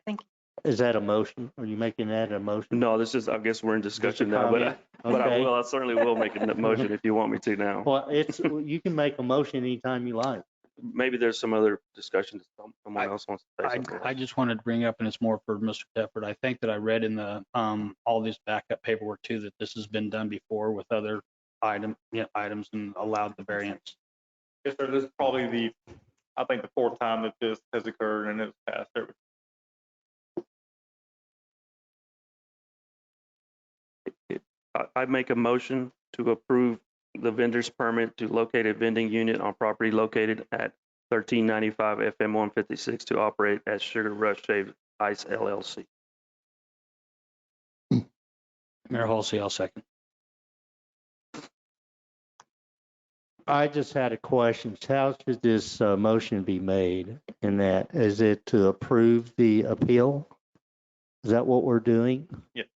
Thank you. Is that a motion? Are you making that a motion? No, this is, I guess we're in discussion now, comment? but I Okay. will, I certainly will make a motion if you want me to now. Well, you can make a motion anytime you like. Maybe there's some other discussion that someone else wants to say something. I just wanted to bring up, and it's more for Mr. Tefford. I think that I read in the all this backup paperwork too that this has been done before with other items and allowed the variance. Yes, sir. This is probably I think the fourth time that this has occurred and it's passed. I make a motion to approve the vendor's permit to locate a vending unit on property located at 1395 FM 156 to operate as Sugar Rush Shaved Ice LLC. Mayor Halsey, I'll second. I just had a question. How should this motion be made? In that, is it to approve the appeal? Is that what we're doing? Yes.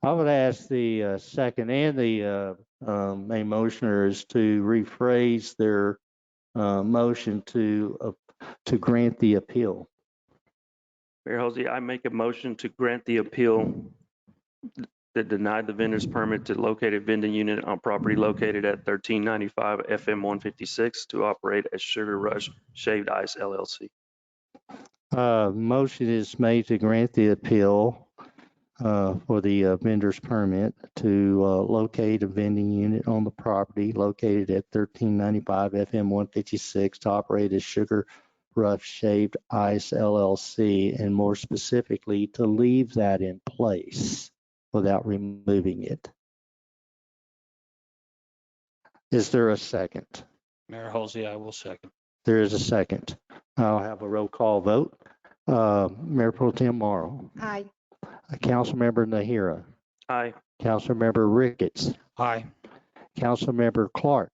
I would ask the second and the main motioners to rephrase their motion to grant the appeal. Mayor Halsey, I make a motion to grant the appeal that denied the vendor's permit to locate a vending unit on property located at 1395 FM 156 to operate as Sugar Rush Shaved Ice LLC. Motion is made to grant the appeal for the vendor's permit to locate a vending unit on the property located at 1395 FM 156 to operate as Sugar Rush Shaved Ice LLC, and more specifically, to leave that in place without removing it. Is there a second? Mayor Halsey, I will second. There is a second. I'll have a roll call vote. Mayor Pro Tem Morrow. Aye. Councilmember Nahira. Aye. Councilmember Ricketts. Aye. Councilmember Clark.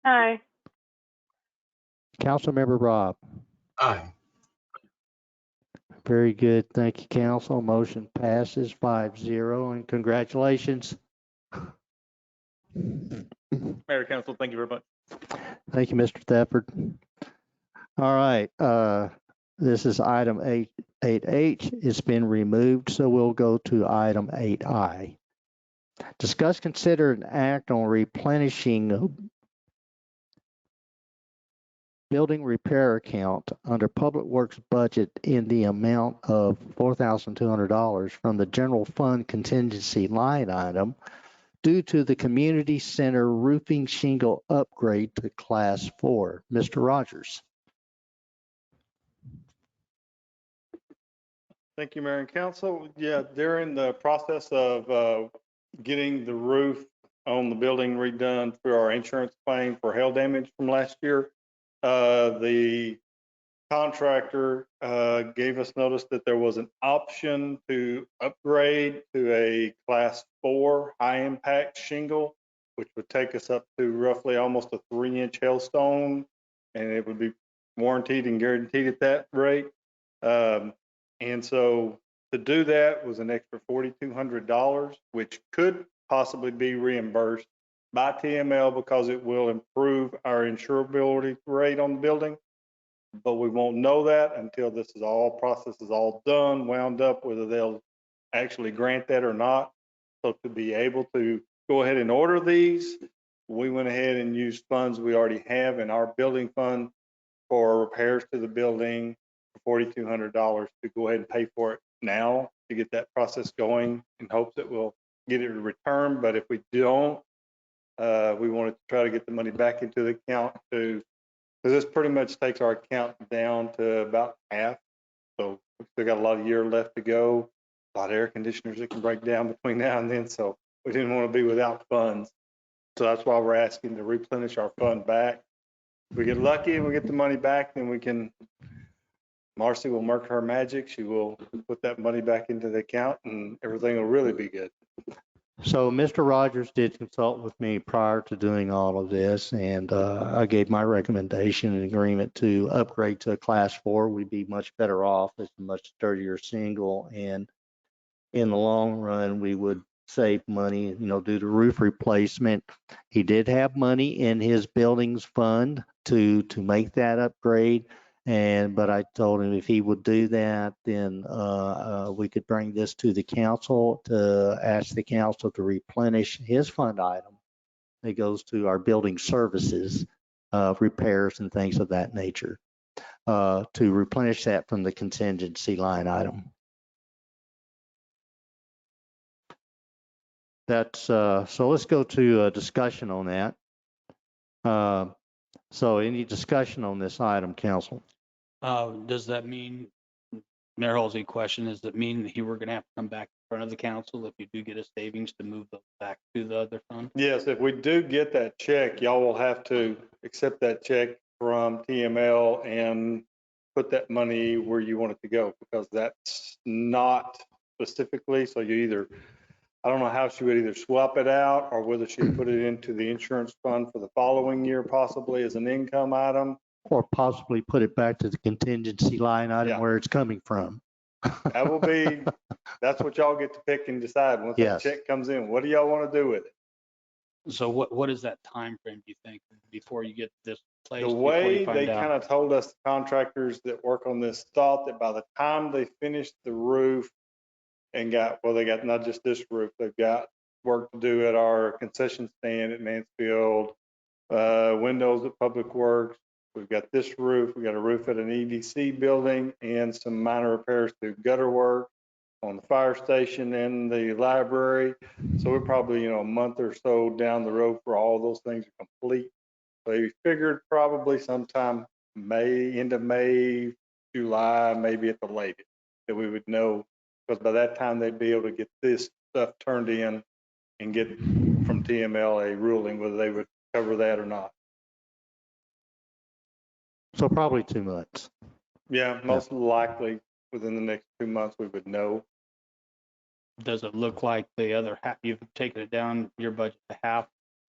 Aye. Councilmember Robb. Aye. Very good. Thank you, council. Motion passes 5-0, and congratulations. Mayor, Council, thank you very much. Thank you, Mr. Thetford. All right. This is item 8H. It's been removed, so we'll go to item 8I. Discuss, consider, and act on replenishing building repair account under Public Works budget in the amount of $4,200 from the general fund contingency line item due to the community center roofing shingle upgrade to class 4. Mr. Rogers. Thank you, Mayor and Council. Yeah, during the process of getting the roof on the building redone through our insurance claim for hail damage from last year, the contractor gave us notice that there was an option to upgrade to a class 4 high impact shingle, which would take us up to roughly almost a 3-inch hailstone, and it would be warranted and guaranteed at that rate. And so to do that was an extra $4,200, which could possibly be reimbursed by TML because it will improve our insurability rate on the building. But we won't know that until this process is all done, wound up, whether they'll actually grant that or not. So to be able to go ahead and order these, we went ahead and used funds we already have in our building fund for repairs to the building for $4,200 to go ahead and pay for it now to get that process going in hopes that we'll get it returned. But if we don't, we want to try to get the money back into the account because this pretty much takes our account down to about half. So we still got a lot of year left to go, a lot of air conditioners that can break down between now and then. So we didn't want to be without funds. So that's why we're asking to replenish our fund back. If we get lucky and we get the money back, then we can, Marcy will work her magic. She will put that money back into the account and everything will really be good. So Mr. Rogers did consult with me prior to doing all of this, and I gave my recommendation and agreement to upgrade to a class 4. We'd be much better off. It's a much sturdier shingle, and in the long run, we would save money, due to roof replacement. He did have money in his buildings fund to make that upgrade, But I told him if he would do that, then we could bring this to the council to ask the council to replenish his fund item. It goes to our building services, repairs and things of that nature, to replenish that from the contingency line item. That's so let's go to a discussion on that. So any discussion on this item, council? Does that mean, Mayor Halsey, question, does that mean that you were going to have to come back in front of the council if you do get a savings to move those back to the other fund? Yes, if we do get that check, y'all will have to accept that check from TML and put that money where you want it to go, because that's not specifically, so you either, I don't know how she would either swap it out or whether she'd put it into the insurance fund for the following year, possibly as an income item. Or possibly put it back to the contingency line item Yeah. where it's coming from. That will be, that's what y'all get to pick and decide once Yes. that check comes in. What do y'all want to do with it? So what is that time frame, do you think, before you get this placed? The before you way find they out? kind of told us, the contractors that work on this thought that by the time they finished the roof and got, well, they got not just this roof, they've got work to do at our concession stand at Mansfield, windows at Public Works. We've got this roof, we got a roof at an EDC building and some minor repairs to gutter work on the fire station and the library. So we're probably, a month or so down the road for all those things to complete. So we figured probably sometime end of May, July, maybe at the latest, that we would know, because by that time they'd be able to get this stuff turned in and get from TML a ruling whether they would cover that or not. So probably 2 months. Yeah, most likely within the next 2 months we would know. Does it look like the other half, you've taken it down your budget to half?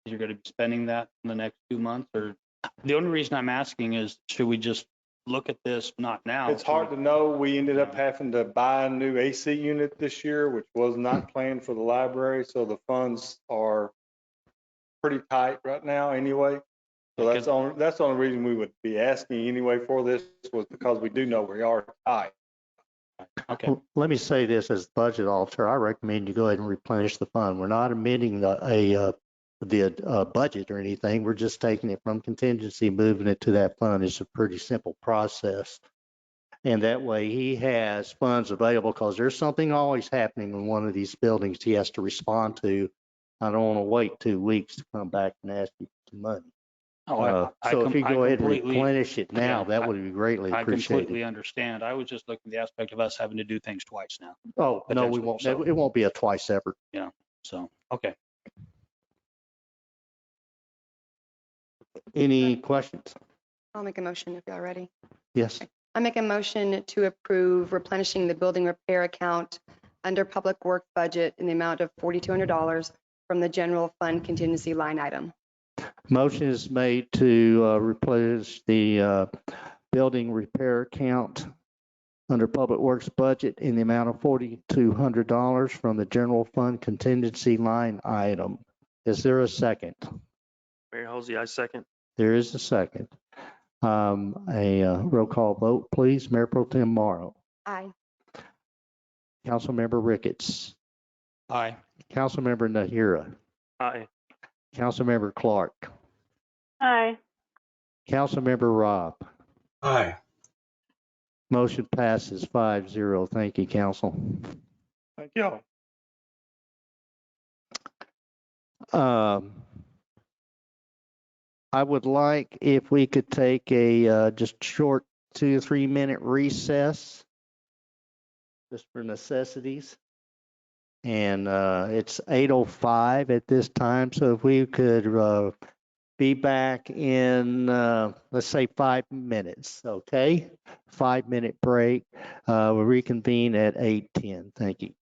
You're going to be spending that in the next 2 months? Or the only reason I'm asking is, should we just look at this, not now? It's hard to know. We ended up having to buy a new AC unit this year, which was not planned for the library. So the funds are pretty tight right now anyway. So that's the only reason we would be asking anyway for this, was because we do know we are tight. Okay. Well, let me say this as budget officer. I recommend you go ahead and replenish the fund. We're not amending the budget or anything. We're just taking it from contingency, moving it to that fund. It's a pretty simple process. And that way he has funds available, because there's something always happening in one of these buildings he has to respond to. I don't want to wait 2 weeks to come back and ask you for money. So if you go ahead and replenish it now, that would be greatly appreciated. I completely understand. I was just looking at the aspect of us having to do things twice now. Oh, no, we won't. So, It won't be a twice effort. yeah. So, okay. Any questions? I'll make a motion if y'all ready. Yes. I make a motion to approve replenishing the building repair account under Public Works budget in the amount of $4,200 from the general fund contingency line item. Motion is made to replenish the building repair account under Public Works budget in the amount of $4,200 from the general fund contingency line item. Is there a second? Mayor Halsey, I second. There is a second. A roll call vote, please. Mayor Pro Tem Morrow. Aye. Councilmember Ricketts. Aye. Councilmember Nahira. Aye. Councilmember Clark. Aye. Councilmember Robb. Aye. Motion passes 5-0. Thank you, council. Thank y'all. I would like if we could take a just short 2 to 3 minute recess, just for necessities. And it's 8:05 at this time, so if we could be back in, let's say 5 minutes, okay? 5-minute break. We'll reconvene at 8:10. Thank you.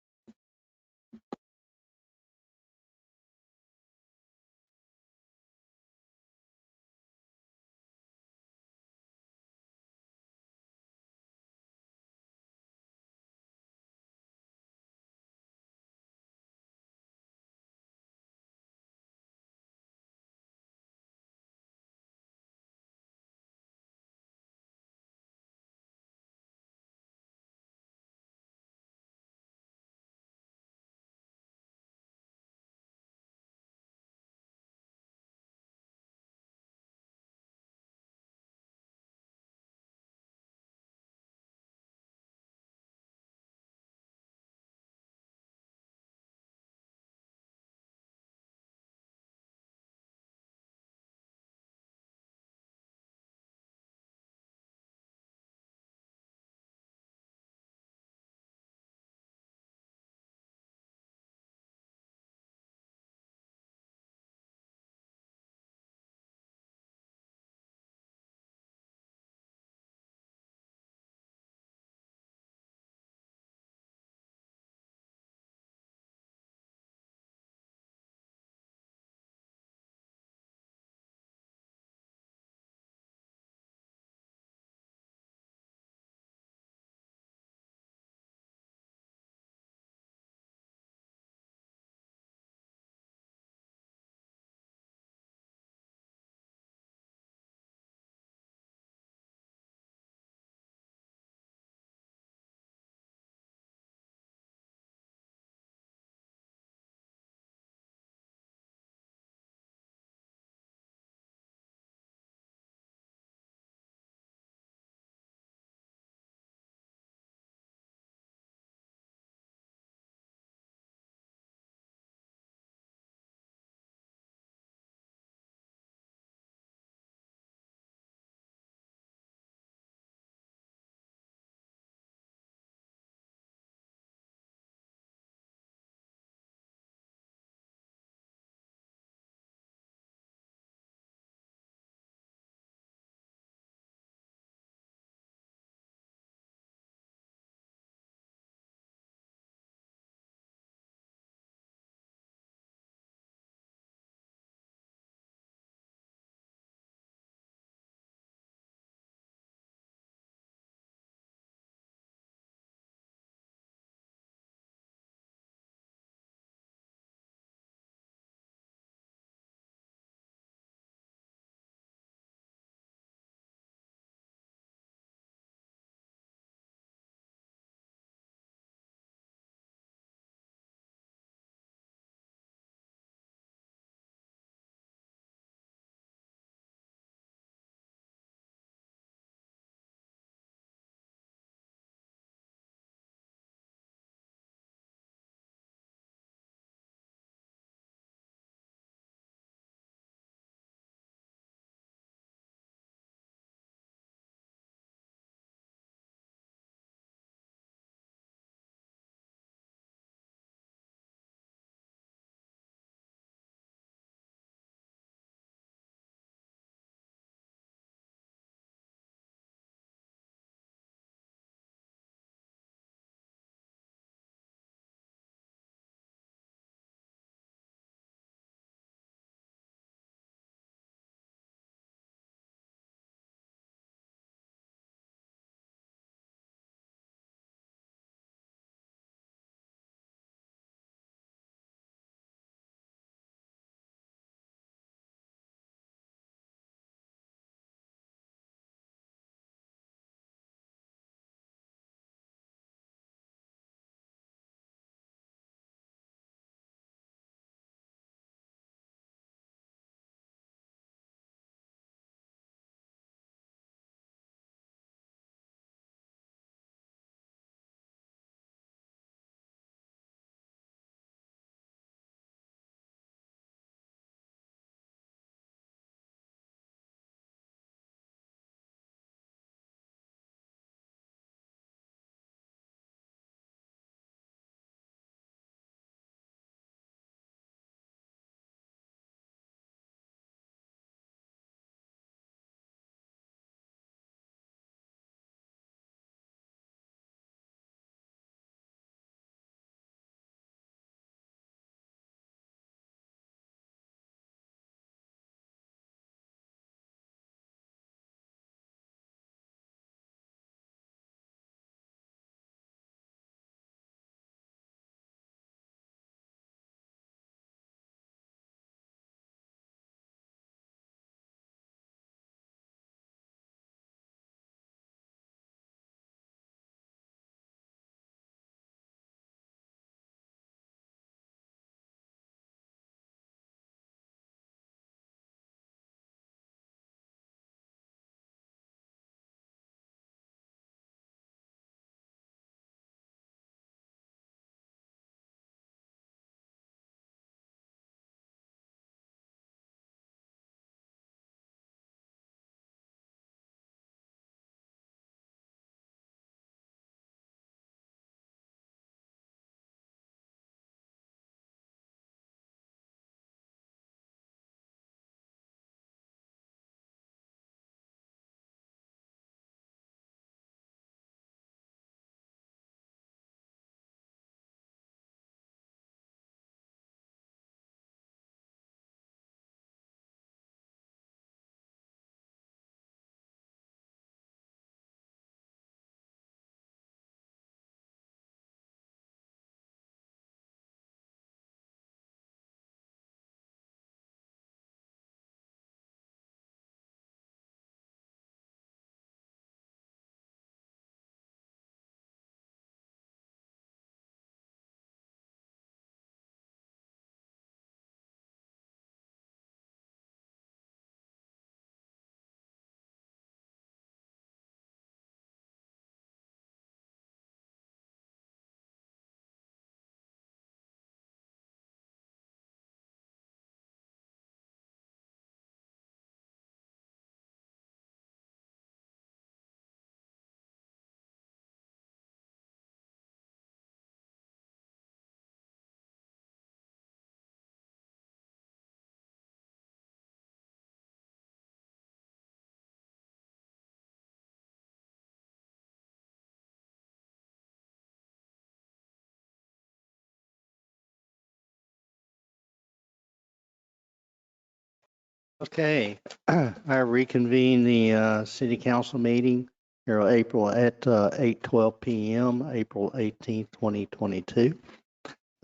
Okay, I reconvene the city council meeting here on April at 8:12 p.m., April 18th, 2022,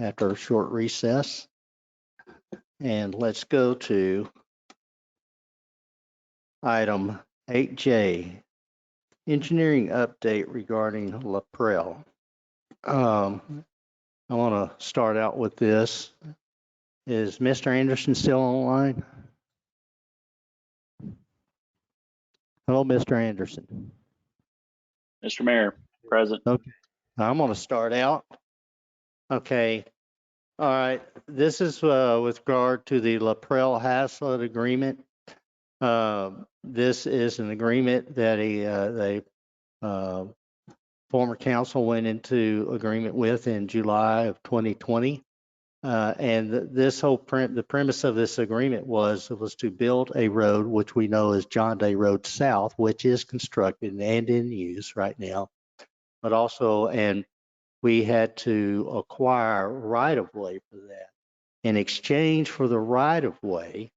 after a short recess. And let's go to item 8J, engineering update regarding LaPrel. I want to start out with this. Is Mr. Anderson still online? Hello, Mr. Anderson. Mr. Mayor, present. Okay, I'm going to start out. Okay. All right. This is with regard to the LaPrel Haslett agreement. This is an agreement that the former council went into agreement with in July of 2020. And this whole the premise of this agreement was to build a road, which we know is John Day Road South, which is constructed and in use right now, but also, and we had to acquire right of way for that. In exchange for the right of way,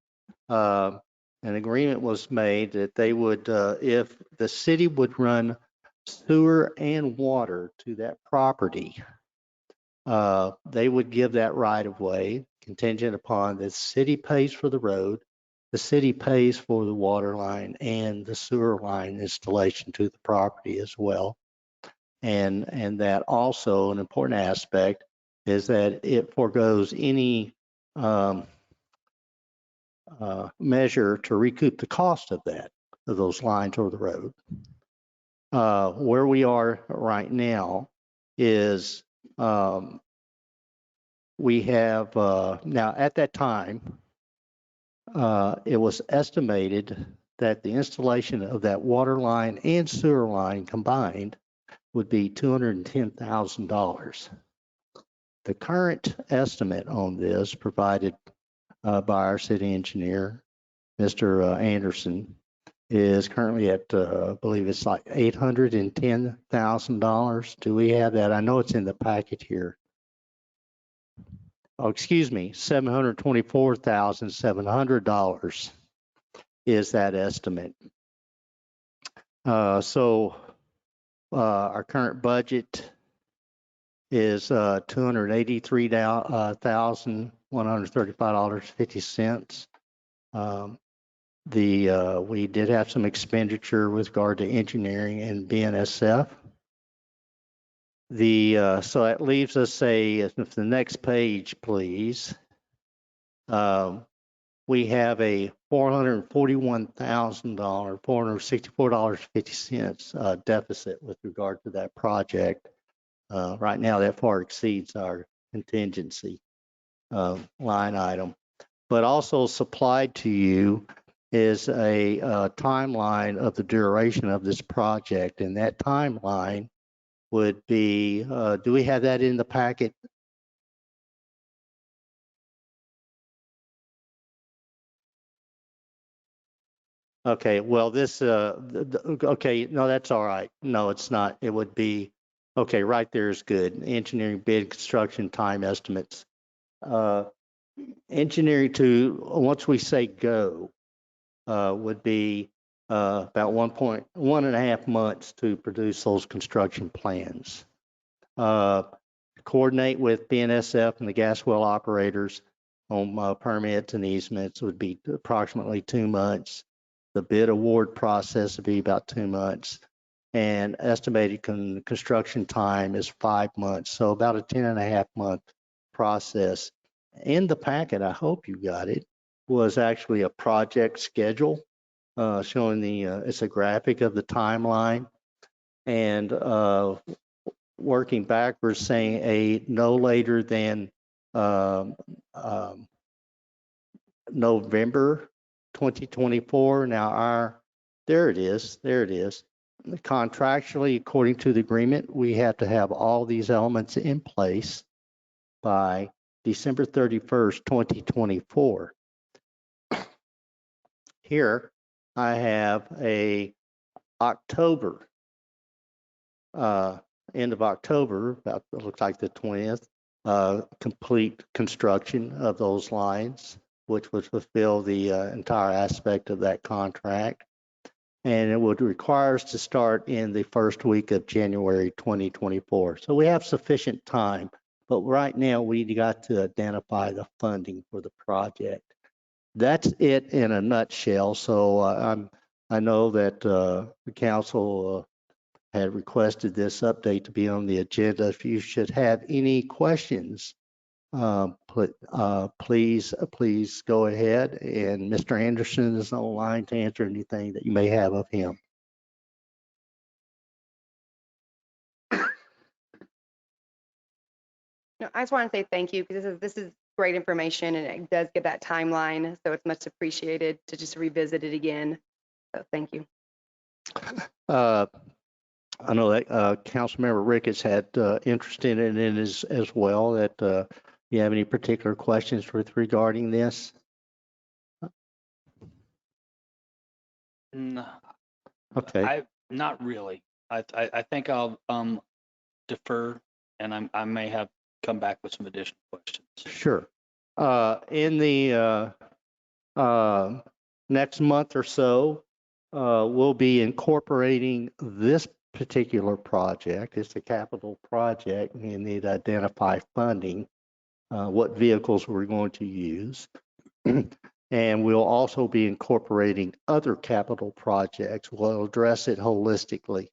an agreement was made that they would, if the city would run sewer and water to that property, they would give that right of way contingent upon the city pays for the road, the city pays for the water line and the sewer line installation to the property as well. And that also an important aspect is that it forgoes any measure to recoup the cost of those lines or the road. Where we are right now is we have now at that time it was estimated that the installation of that water line and sewer line combined would be $210,000. The current estimate on this provided by our city engineer, Mr. Anderson, is currently at, I believe it's like $810,000. Do we have that? I know it's in the packet here. Oh, excuse me, $724,700 is that estimate. So our current budget is $283,135.50. We did have some expenditure with regard to engineering and BNSF. So that leaves us if the next page, please. We have a $441,000, $464.50 deficit with regard to that project. Right now, that far exceeds our contingency line item. But also supplied to you is a timeline of the duration of this project, and that timeline would be, do we have that in the packet? Okay, well, this, okay, no, that's all right. No, it's not. It would be, okay, right there is good. Engineering bid construction time estimates. Engineering once we say go, would be about 1.5 months to produce those construction plans. Coordinate with BNSF and the gas well operators on permits and easements would be approximately 2 months. The bid award process would be about 2 months, and estimated construction time is 5 months, so about a 10.5 month process. In the packet, I hope you got it, was actually a project schedule showing it's a graphic of the timeline, and working backwards saying no later than November 2024. Now there it is. Contractually, according to the agreement, we have to have all these elements in place by December 31st, 2024. Here I have a October, end of October, about it looks like the 20th, complete construction of those lines. which would fulfill the entire aspect of that contract. And it would require us to start in the first week of January 2024. So we have sufficient time, but right now we got to identify the funding for the project. That's it in a nutshell. So I know that the council had requested this update to be on the agenda. If you should have any questions, please go ahead. And Mr. Anderson is online to answer anything that you may have of him. No, I just want to say thank you because this is great information and it does give that timeline. So it's much appreciated to just revisit it again. So thank you. I know that Councilmember Ricketts had interest in it as well. That you have any particular questions regarding this? No, Okay. not really. I think I'll defer, and I may have come back with some additional questions. Sure. In the next month or so, we'll be incorporating this particular project. It's a capital project. We need to identify funding, what vehicles we're going to use. And we'll also be incorporating other capital projects. We'll address it holistically.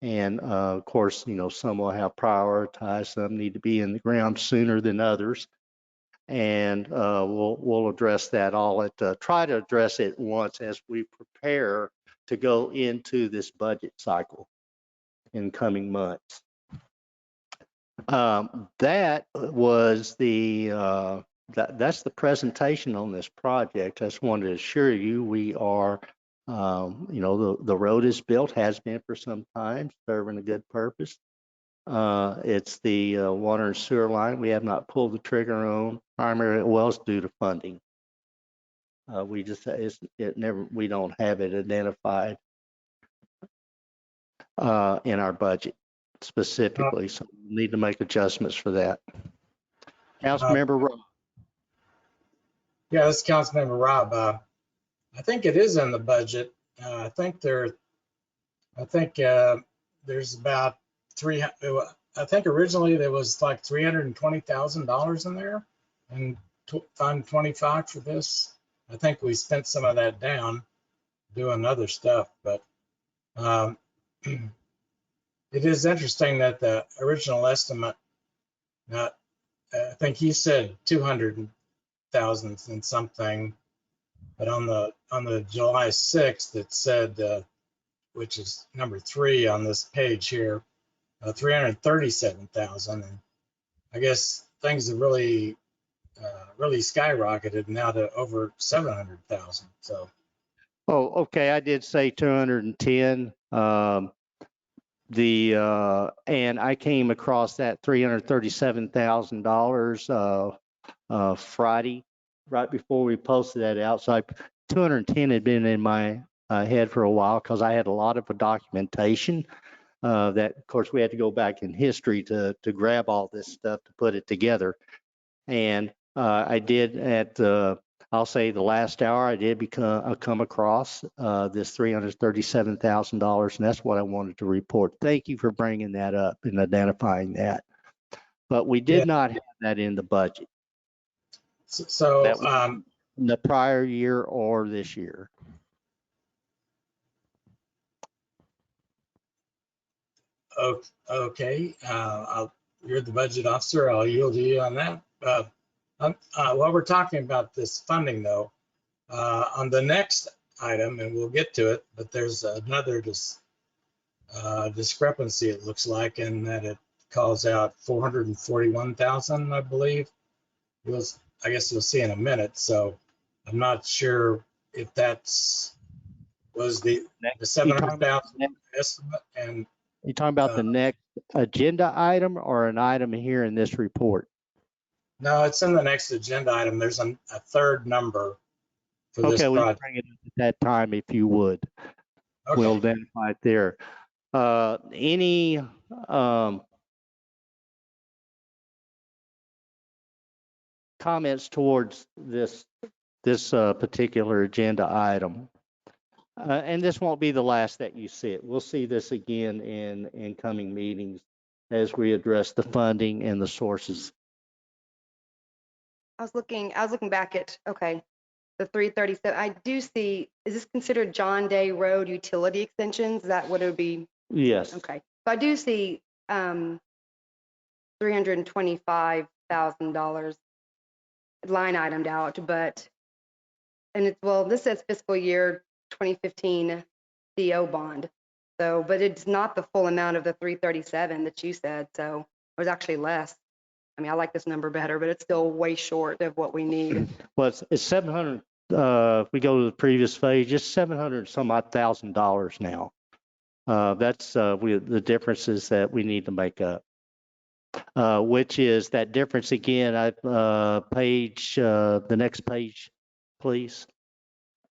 And of course, some will have prioritized, some need to be in the ground sooner than others. And we'll address that all try to address it once as we prepare to go into this budget cycle in coming months. That was that's the presentation on this project. I just wanted to assure you we are, the road is built, has been for some time, serving a good purpose. It's the water and sewer line we have not pulled the trigger on, primarily wells due to funding. We don't have it identified in our budget specifically, so we need to make adjustments for that. Councilmember Rob. Yeah, this is Councilmember Rob. I think it is in the budget. I think there's about I think originally there was like $320,000 in there and Fund 25 for this. I think we spent some of that down doing other stuff, but it is interesting that the original estimate, I think he said 200,000 and something, but on the July 6th, it said, which is number 3 on this page here, 337,000. And I guess things have really skyrocketed now to over 700,000. So. Oh, okay. I did say 210. And I came across that $337,000 Friday, right before we posted that out. So 210 had been in my head for a while because I had a lot of documentation that, of course, we had to go back in history to grab all this stuff to put it together. And I did I'll say the last hour, I did come across this $337,000, and that's what I wanted to report. Thank you for bringing that up and identifying that. But we did not have that in the budget. So that was in the prior year or this year. Okay, you're the budget officer. I'll yield to you on that. While we're talking about this funding, though, on the next item, and we'll get to it, but there's another discrepancy, it looks like, in that it calls out 441,000, I believe. I guess you'll see in a minute. So I'm not sure if was the 700,000 estimate. And you talking about the next agenda item or an item here in this report? No, it's in the next agenda item. There's a third number for this project. Okay, we'll bring it up at that time if you would. Okay. We'll identify it there. Any comments towards this this particular agenda item. And this won't be the last that you see it. We'll see this again in coming meetings as we address the funding and the sources. I was looking back at, okay, the 337. I do see, is this considered John Day Road utility extensions? Is that what it would be? Yes. Okay. So I do see $325,000 line itemed out, but, and it's, well, this says fiscal year 2015 CO bond. So, but it's not the full amount of the 337 that you said. So it was actually less. I mean, I like this number better, but it's still way short of what we need. Well, it's 700. If we go to the previous page, it's 700 some odd $1,000 now. That's the differences that we need to make up. Which is that difference again. The next page, please.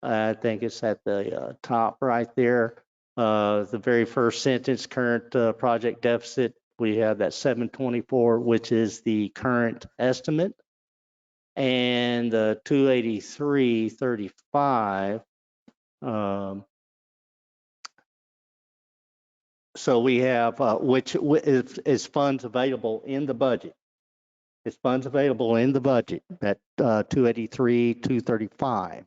I think it's at the top right there. The very first sentence, current project deficit. We have that 724, which is the current estimate, and 283.35. So we have which is funds available in the budget. It's funds available in the budget at 283.235.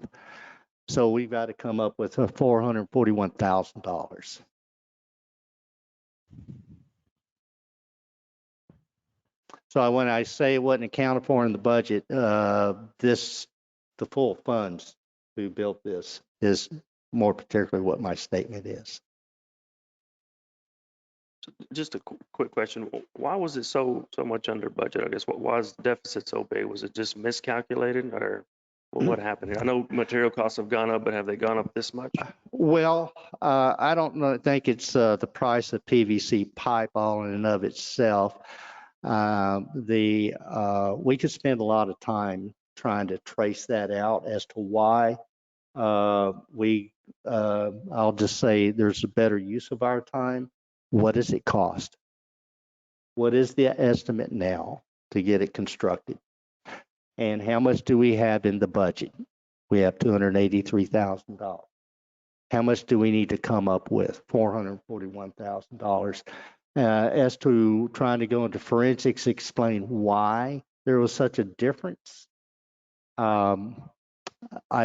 So we've got to come up with $441,000. So when I say it wasn't accounted for in the budget, the full funds who built this is more particularly what my statement is. Just a quick question. Why was it so much under budget? I guess why is the deficit so big? Was it just miscalculated, or what happened? I know material costs have gone up, but have they gone up this much? Well, I don't think it's the price of PVC pipe all in and of itself. We could spend a lot of time trying to trace that out as to why. I'll just say there's a better use of our time. What does it cost? What is the estimate now to get it constructed? And how much do we have in the budget? We have $283,000. How much do we need to come up with? $441,000. As to trying to go into forensics, explain why there was such a difference, I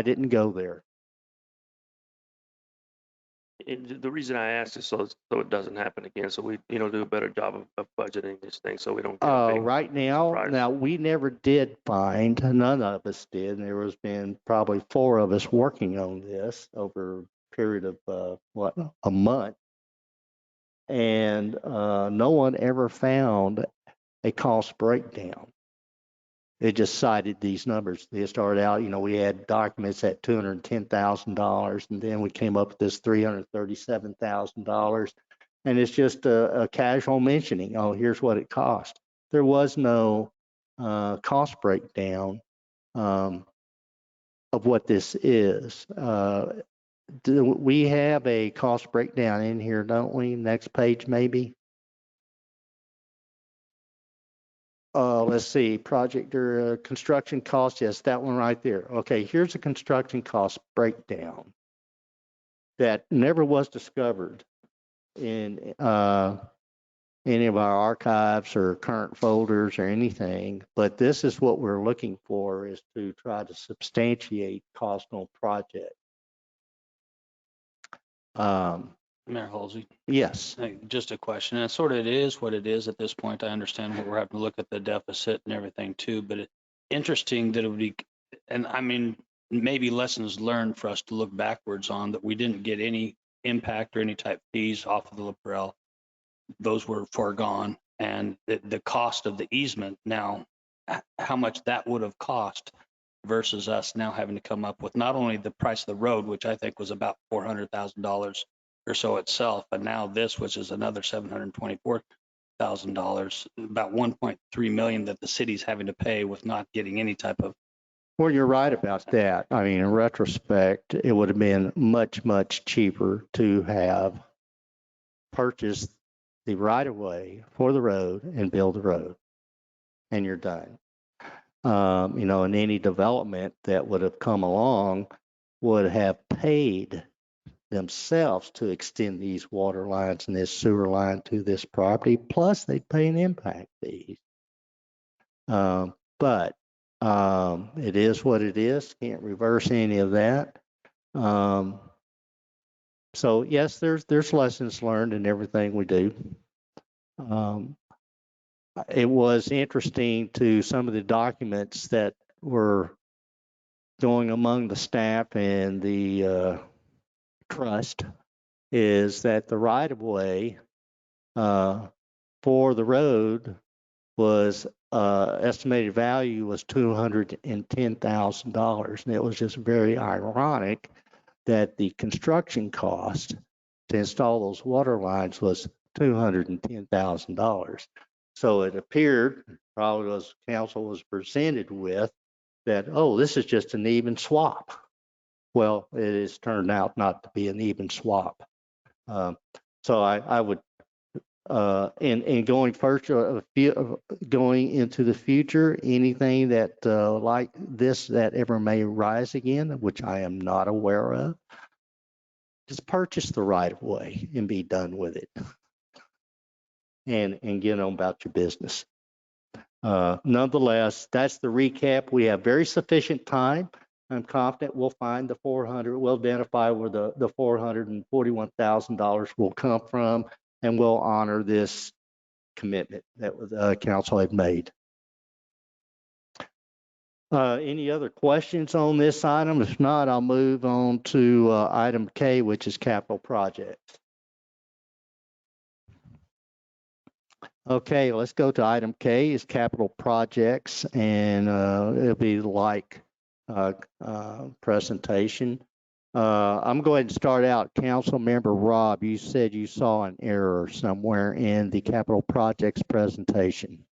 didn't go there. And the reason I asked is so it doesn't happen again. So we, do a better job of budgeting this thing, so we don't get a big right now, surprise. we never did find, none of us did. And there has been probably 4 of us working on this over a period of a month, and no one ever found a cost breakdown. It just cited these numbers. They started out, we had documents at $210,000, and then we came up with this $337,000, and it's just a casual mentioning. Oh, here's what it cost. There was no cost breakdown of what this is. We have a cost breakdown in here, don't we? Next page, maybe. Let's see, project or construction cost. Yes, that one right there. Okay, here's a construction cost breakdown that never was discovered in any of our archives or current folders or anything. But this is what we're looking for, is to try to substantiate cost on project. Mayor Halsey. Yes. Just a question. And it is what it is at this point. I understand what we're having to look at the deficit and everything too, but it's interesting that it would be, and I mean, maybe lessons learned for us to look backwards on, that we didn't get any impact or any type fees off of the Laprelle. Those were foregone. And the cost of the easement now, how much that would have cost versus us now having to come up with not only the price of the road, which I think was about $400,000 or so itself, but now this, which is another $724,000, about $1.3 million that the city's having to pay with not getting any type of. Well, you're right about that. I mean, in retrospect, it would have been much, much cheaper to have purchased the right of way for the road and build the road, and you're done. and any development that would have come along would have paid themselves to extend these water lines and this sewer line to this property, plus they pay an impact fee. But it is what it is. Can't reverse any of that. So yes, there's lessons learned in everything we do. It was interesting to some of the documents that were going among the staff and the trust is that the right-of-way for the road was estimated value was $210,000, and it was just very ironic that the construction cost to install those water lines was $210,000. So it appeared, probably as council was presented with, that, oh, this is just an even swap. Well, it has turned out not to be an even swap. So I would, and going first, going into the future, anything that like this that ever may rise again, which I am not aware of, just purchase the right of way and be done with it, and get on about your business. Nonetheless, that's the recap. We have very sufficient time. I'm confident we'll find the 400. We'll identify where the $441,000 will come from, and we'll honor this commitment that the council had made. Any other questions on this item? If not, I'll move on to item K, which is capital projects. Okay, let's go to item K, is capital projects, and it'll be like presentation. I'm going to start out. Council Member Rob, you said you saw an error somewhere in the capital projects presentation.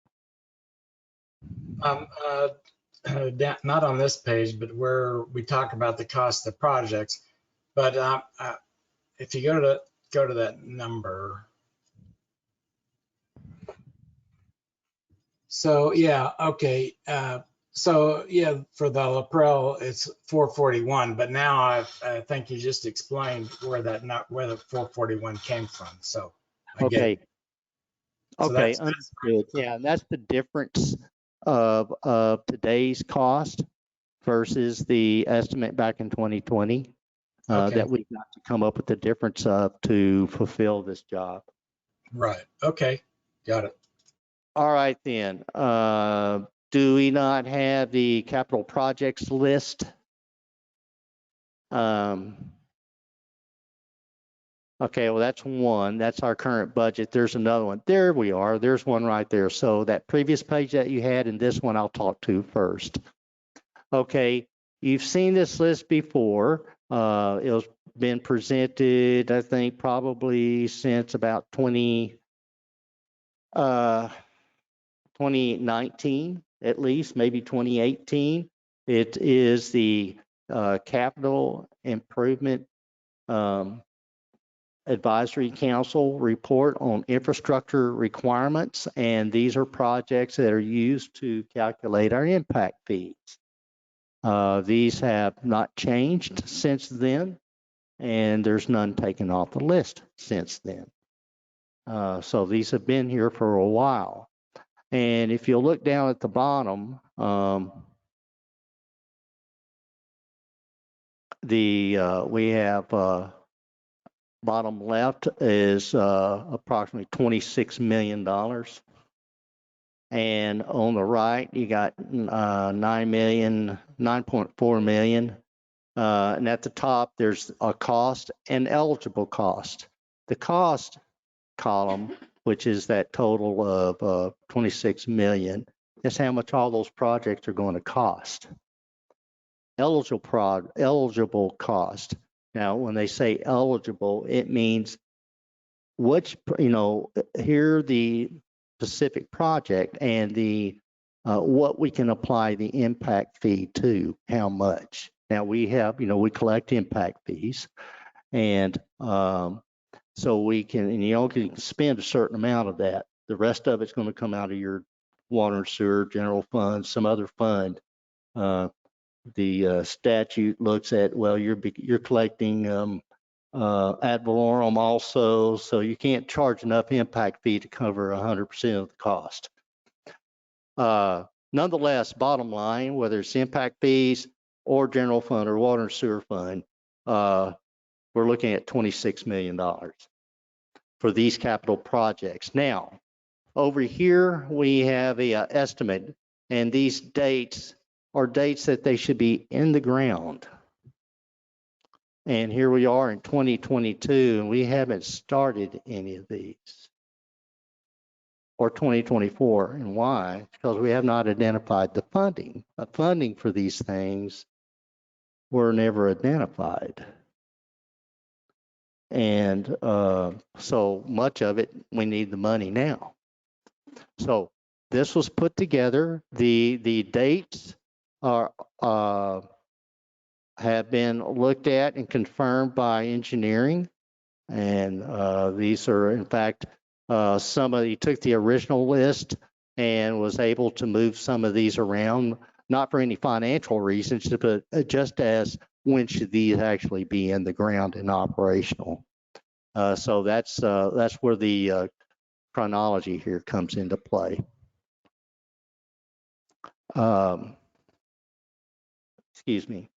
Not on this page, but where we talk about the cost of projects. But if you go to that number. So yeah, okay. So yeah, for the LaPrel, it's 441, but now I think you just explained where the 441 came from. So I get Okay. it. So Okay, understood. Yeah, and that's the difference of today's cost versus the estimate back in 2020 okay. that we got to come up with the difference of to fulfill this job. Right. Okay. Got it. All right then. Do we not have the capital projects list? Okay, well, that's one. That's our current budget. There's another one. There we are. There's one right there. So that previous page that you had and this one I'll talk to first. Okay, you've seen this list before. It was been presented, I think, probably since about 2019, at least, maybe 2018. It is the capital improvement Advisory Council report on infrastructure requirements, and these are projects that are used to calculate our impact fees. These have not changed since then, and there's none taken off the list since then. So these have been here for a while. And if you look down at the bottom, we have bottom left is approximately $26 million. And on the right, you got 9.4 million. And at the top, there's a cost and eligible cost. The cost column, which is that total of 26 million, is how much all those projects are going to cost. Eligible cost. Now, when they say eligible, it means which, here the specific project and the what we can apply the impact fee to, how much. Now we have, we collect impact fees, and so we can, can spend a certain amount of that. The rest of it's going to come out of your water and sewer, general fund, some other fund. The statute looks at, well, you're collecting ad valorem also, so you can't charge enough impact fee to cover 100% of the cost. Nonetheless, bottom line, whether it's impact fees or general fund or water and sewer fund, we're looking at $26 million for these capital projects. Now, over here, we have a estimate, and these dates are dates that they should be in the ground. And here we are in 2022, and we haven't started any of these. Or 2024, and why? Because we have not identified the funding. The funding for these things were never identified. And so much of it, we need the money now. So this was put together. The dates are have been looked at and confirmed by engineering, and these are, in fact, somebody took the original list and was able to move some of these around, not for any financial reasons, but just as when should these actually be in the ground and operational. So that's where the chronology here comes into play. Excuse me.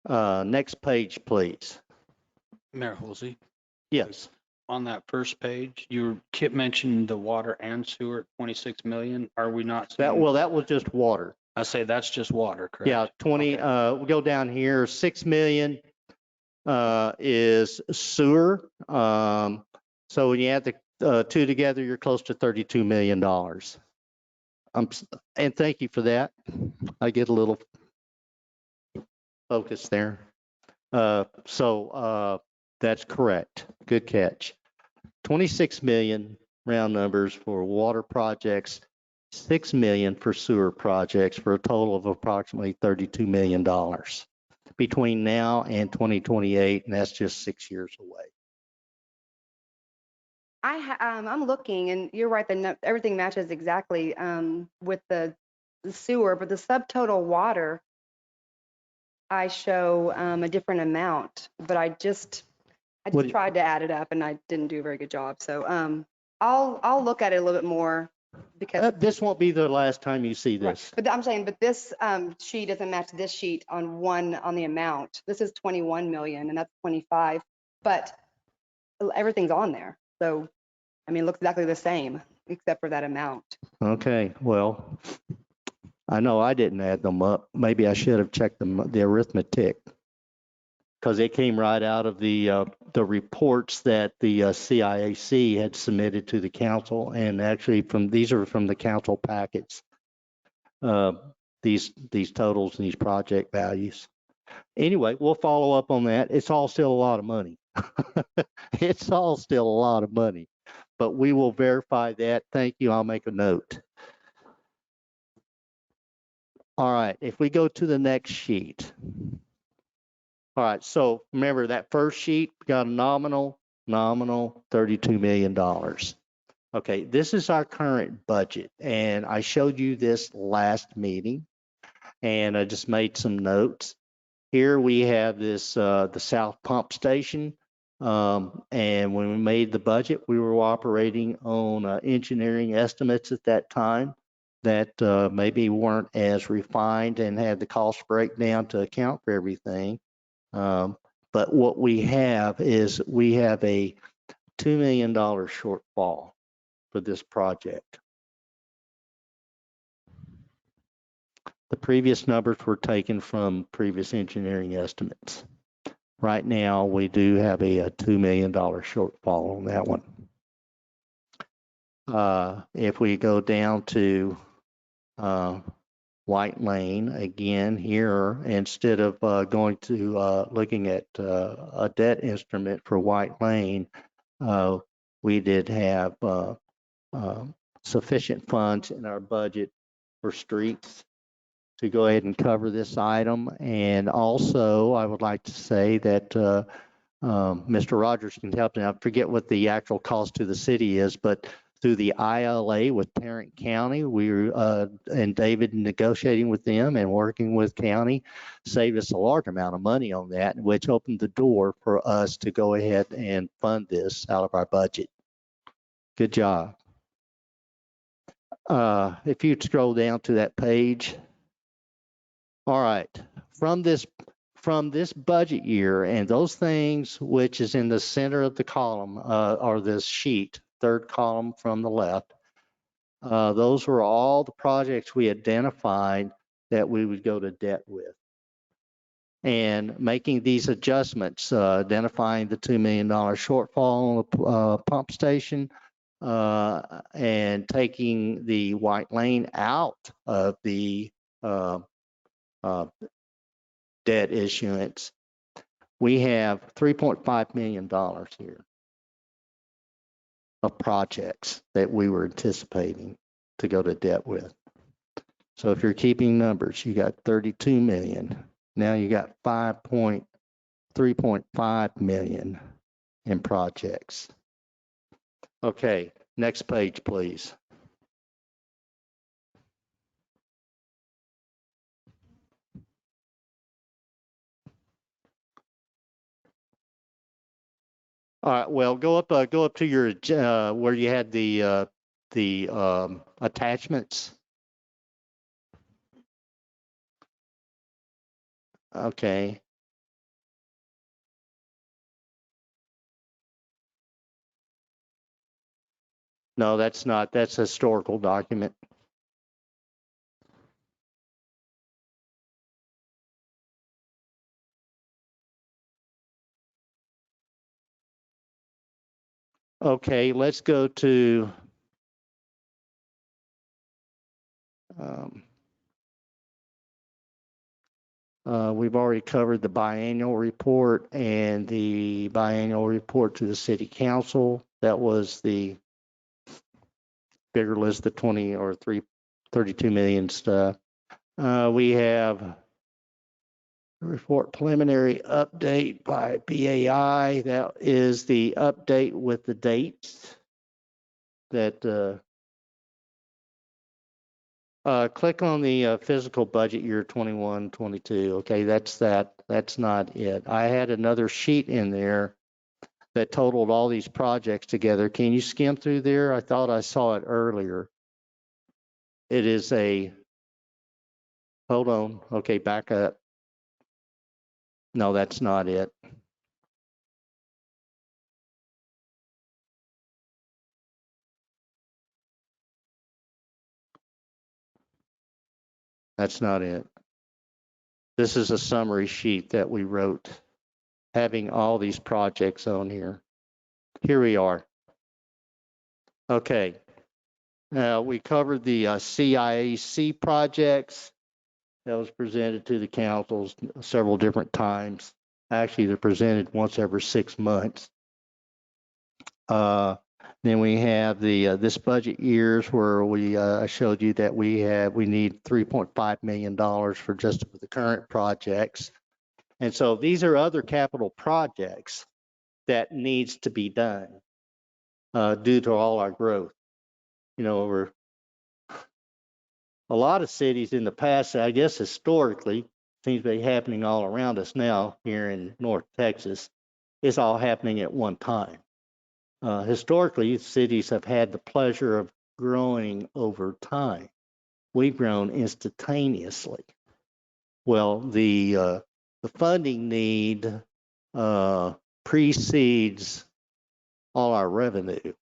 Next page, please. Mayor Halsey, Yes. on that first page, Kip mentioned the water and sewer at 26 million. Are we not seeing? Well, that was just water. I say that's just water, correct? Yeah, 20. Okay. We go down here. 6 million is sewer. So when you add the two together, you're close to $32 million. And thank you for that. I get a little focus there. So that's correct. Good catch. 26 million round numbers for water projects, 6 million for sewer projects, for a total of approximately $32 million between now and 2028, and that's just 6 years away. I'm looking, and you're right, everything matches exactly with the sewer, but the subtotal water, I show a different amount, but I just tried to add it up, and I didn't do a very good job. So I'll look at it a little bit more, because this won't be the last time you see this. right. But I'm saying, but this sheet doesn't match this sheet on the amount. This is 21 million, and that's 25, but everything's on there. So, I mean, it looks exactly the same, except for that amount. Okay, well, I know I didn't add them up. Maybe I should have checked the arithmetic, because it came right out of the reports that the CIAC had submitted to the council, and actually these are from the council packets. These totals and these project values. Anyway, we'll follow up on that. It's all still a lot of money. It's all still a lot of money, but we will verify that. Thank you. I'll make a note. All right, if we go to the next sheet. All right, so remember that first sheet got a nominal $32 million. Okay, this is our current budget, and I showed you this last meeting, and I just made some notes. Here we have this, the South Pump Station, and when we made the budget, we were operating on engineering estimates at that time that maybe weren't as refined and had the cost breakdown to account for everything. But what we have is we have a $2 million shortfall for this project. The previous numbers were taken from previous engineering estimates. Right now, we do have a $2 million shortfall on that one. If we go down to White Lane, again here, instead of going to looking at a debt instrument for White Lane, we did have sufficient funds in our budget for streets to go ahead and cover this item. And also, I would like to say that Mr. Rogers can help me. I forget what the actual cost to the city is, but through the ILA with Tarrant County. We and David negotiating with them and working with county saved us a large amount of money on that, which opened the door for us to go ahead and fund this out of our budget. Good job. If you scroll down to that page. All right, from this budget year and those things which is in the center of the column or this sheet, third column from the left, those were all the projects we identified that we would go to debt with. And making these adjustments, identifying the $2 million shortfall on the pump station, and taking the White Lane out of the debt issuance, we have $3.5 million here of projects that we were anticipating to go to debt with. So if you're keeping numbers, you got 32 million. Now you got 3.5 million in projects. Okay, next page, please. All right. Well, go up to your where you had the attachments. Okay. No, that's not. That's a historical document. Okay, let's go to we've already covered the biannual report and the biannual report to the city council. That was the bigger list, the 32 million stuff. We have report preliminary update by BAI. That is the update with the dates that click on the physical budget year 21-22. Okay, that's not it. I had another sheet in there that totaled all these projects together. Can you skim through there? I thought I saw it earlier. It is a, hold on. Okay, back up. No, that's not it. That's not it. This is a summary sheet that we wrote, having all these projects on here. Here we are. Okay. We covered the CIAC projects that was presented to the councils several different times. Actually, they're presented once every 6 months. Then we have the this budget years where we I showed you that we need $3.5 million for just the current projects. And so these are other capital projects that needs to be done due to all our growth. You know, a lot of cities in the past, I guess historically, seems to be happening all around us now here in North Texas. It's all happening at one time. Historically, cities have had the pleasure of growing over time. We've grown instantaneously. Well, the funding need precedes all our revenue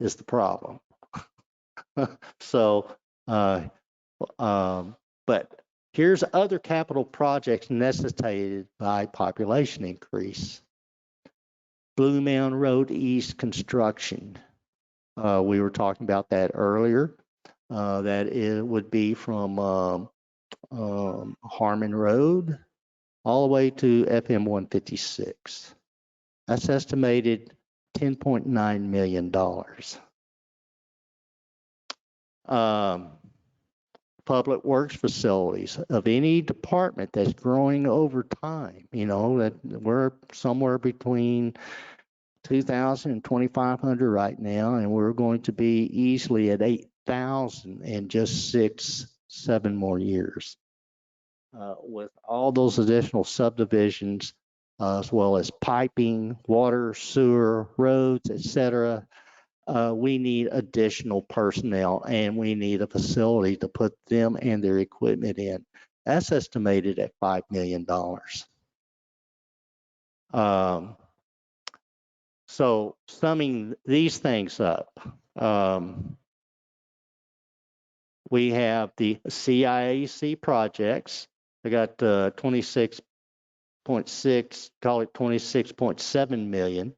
is the problem. So, but here's other capital projects necessitated by population increase. Blue Mound Road East construction. We were talking about that earlier. That it would be from Harmon Road all the way to FM 156. That's estimated $10.9 million. Public works facilities of any department that's growing over time, you know, that we're somewhere between 2,000 and 2,500 right now, and we're going to be easily at 8,000 in just 6-7 more years. With all those additional subdivisions, as well as piping, water, sewer, roads, etc., we need additional personnel, and we need a facility to put them and their equipment in. That's estimated at $5 million. So summing these things up, we have the CIAC projects. I got 26.6, call it 26.7 million.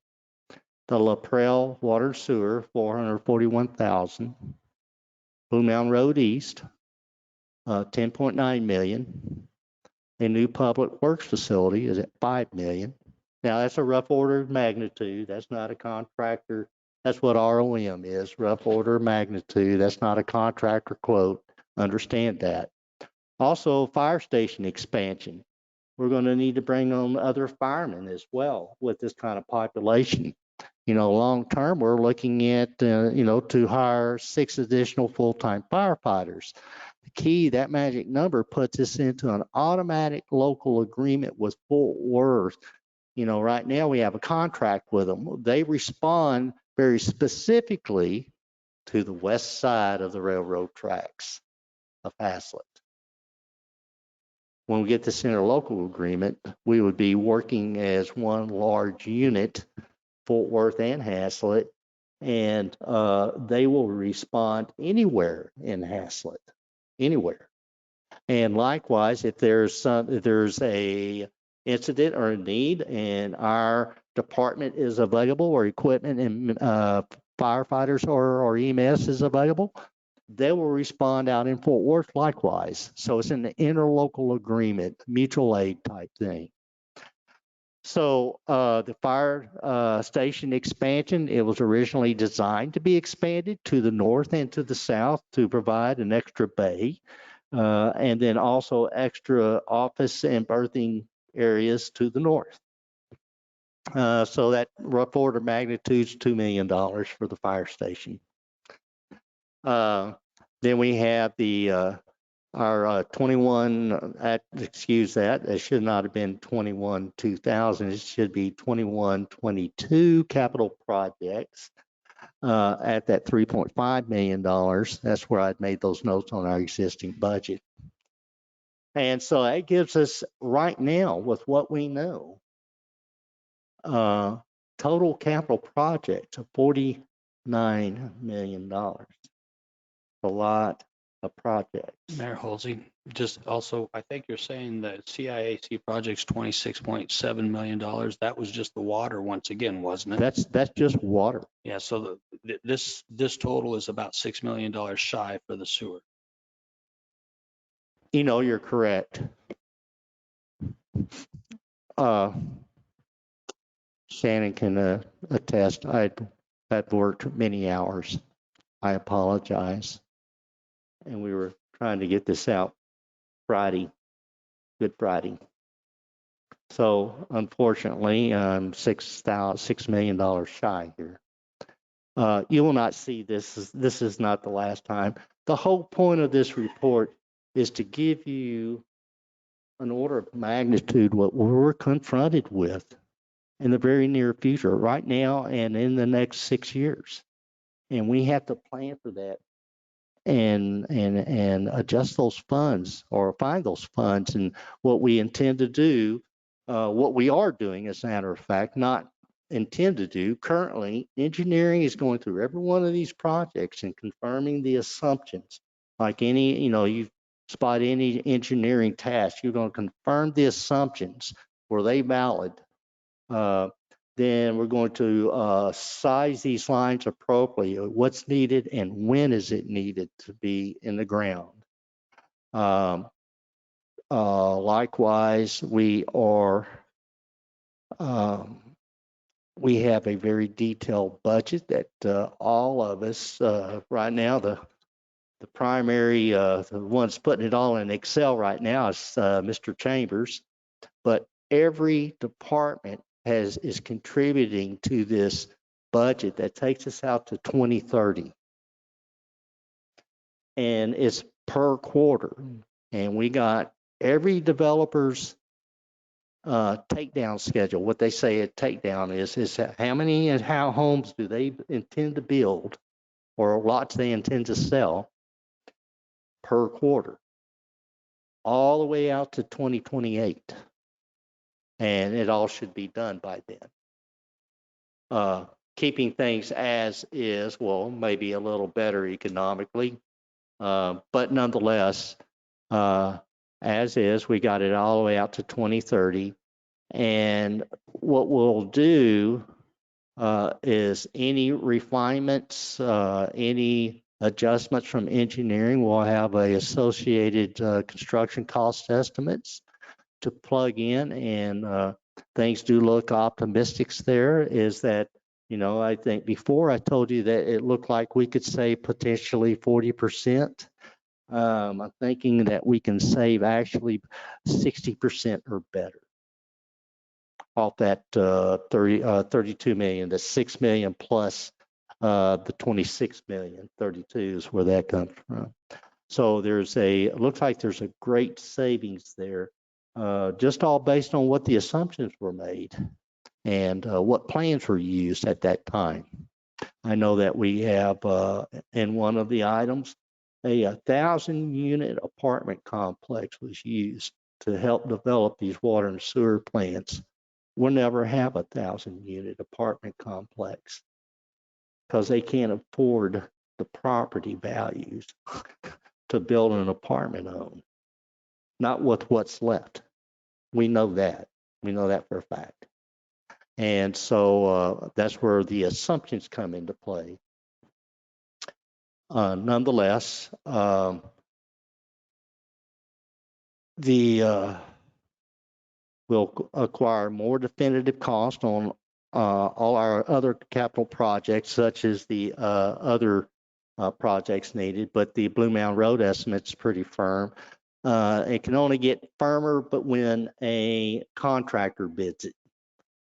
The LaPrelle Water and Sewer, 441,000. Blue Mountain Road East, 10.9 million. A new public works facility is at 5 million. Now that's a rough order of magnitude. That's not a contractor. That's what ROM is, rough order of magnitude. That's not a contractor quote. Understand that. Also, fire station expansion. We're going to need to bring on other firemen as well with this kind of population. You know, long term, we're looking at, to hire 6 additional full-time firefighters. The key, that magic number puts us into an automatic local agreement with Fort Worth. You know, right now we have a contract with them. They respond very specifically to the west side of the railroad tracks of Haslett. When we get this interlocal agreement, we would be working as one large unit, Fort Worth and Haslett, and they will respond anywhere in Haslett, anywhere. And likewise, if there's a incident or a need and our department is available or equipment and firefighters or EMS is available, they will respond out in Fort Worth likewise. So it's an interlocal agreement, mutual aid type thing. So the fire station expansion, it was originally designed to be expanded to the north and to the south to provide an extra bay, and then also extra office and berthing areas to the north. So that rough order magnitude is $2 million for the fire station. Then we have the our 21, excuse that, it should not have been 21-2000, it should be 21-22 capital projects at that $3.5 million. That's where I'd made those notes on our existing budget. And so that gives us right now, with what we know, total capital projects of $49 million. A lot of projects. Mayor Halsey, just also, I think you're saying that CIAC project's $26.7 million. That was just the water once again, wasn't it? That's just water. Yeah, so this total is about $6 million shy for the sewer. You know, you're correct. Shannon can attest. I'd worked many hours. I apologize. And we were trying to get this out Friday, Good Friday. So unfortunately, I'm $6 million shy here. You will not see this. This is not the last time. The whole point of this report is to give you an order of magnitude what we're confronted with in the very near future, right now and in the next 6 years. And we have to plan for that and adjust those funds or find those funds. And what we intend to do, what we are doing, as a matter of fact, not intend to do currently, engineering is going through every one of these projects and confirming the assumptions. Like any, you spot any engineering task, you're going to confirm the assumptions. Were they valid? Then we're going to size these lines appropriately. What's needed and when is it needed to be in the ground? Likewise, we have a very detailed budget that all of us right now, the primary, the ones putting it all in Excel right now is Mr. Chambers, but every department is contributing to this budget that takes us out to 2030. And it's per quarter. And we got every developer's takedown schedule. What they say a takedown is how many and how homes do they intend to build or lots they intend to sell per quarter, all the way out to 2028. And it all should be done by then. Keeping things as is, well, maybe a little better economically, but nonetheless, as is, we got it all the way out to 2030. And what we'll do is any refinements, any adjustments from engineering, we'll have a associated construction cost estimates to plug in, and things do look optimistic there. Is that, I think before I told you that it looked like we could save potentially 40%. I'm thinking that we can save actually 60% or better off that 32 million, the 6 million plus the 26 million, 32 is where that comes from. So it looks like there's a great savings there, just all based on what the assumptions were made and what plans were used at that time. I know that we have in one of the items, a 1,000-unit apartment complex was used to help develop these water and sewer plants. We'll never have a 1,000-unit apartment complex because they can't afford the property values to build an apartment on, not with what's left. We know that. We know that for a fact. And so that's where the assumptions come into play. Nonetheless, we'll acquire more definitive cost on all our other capital projects, such as the other projects needed, but the Blue Mound Road estimate's pretty firm. It can only get firmer, but when a contractor bids it,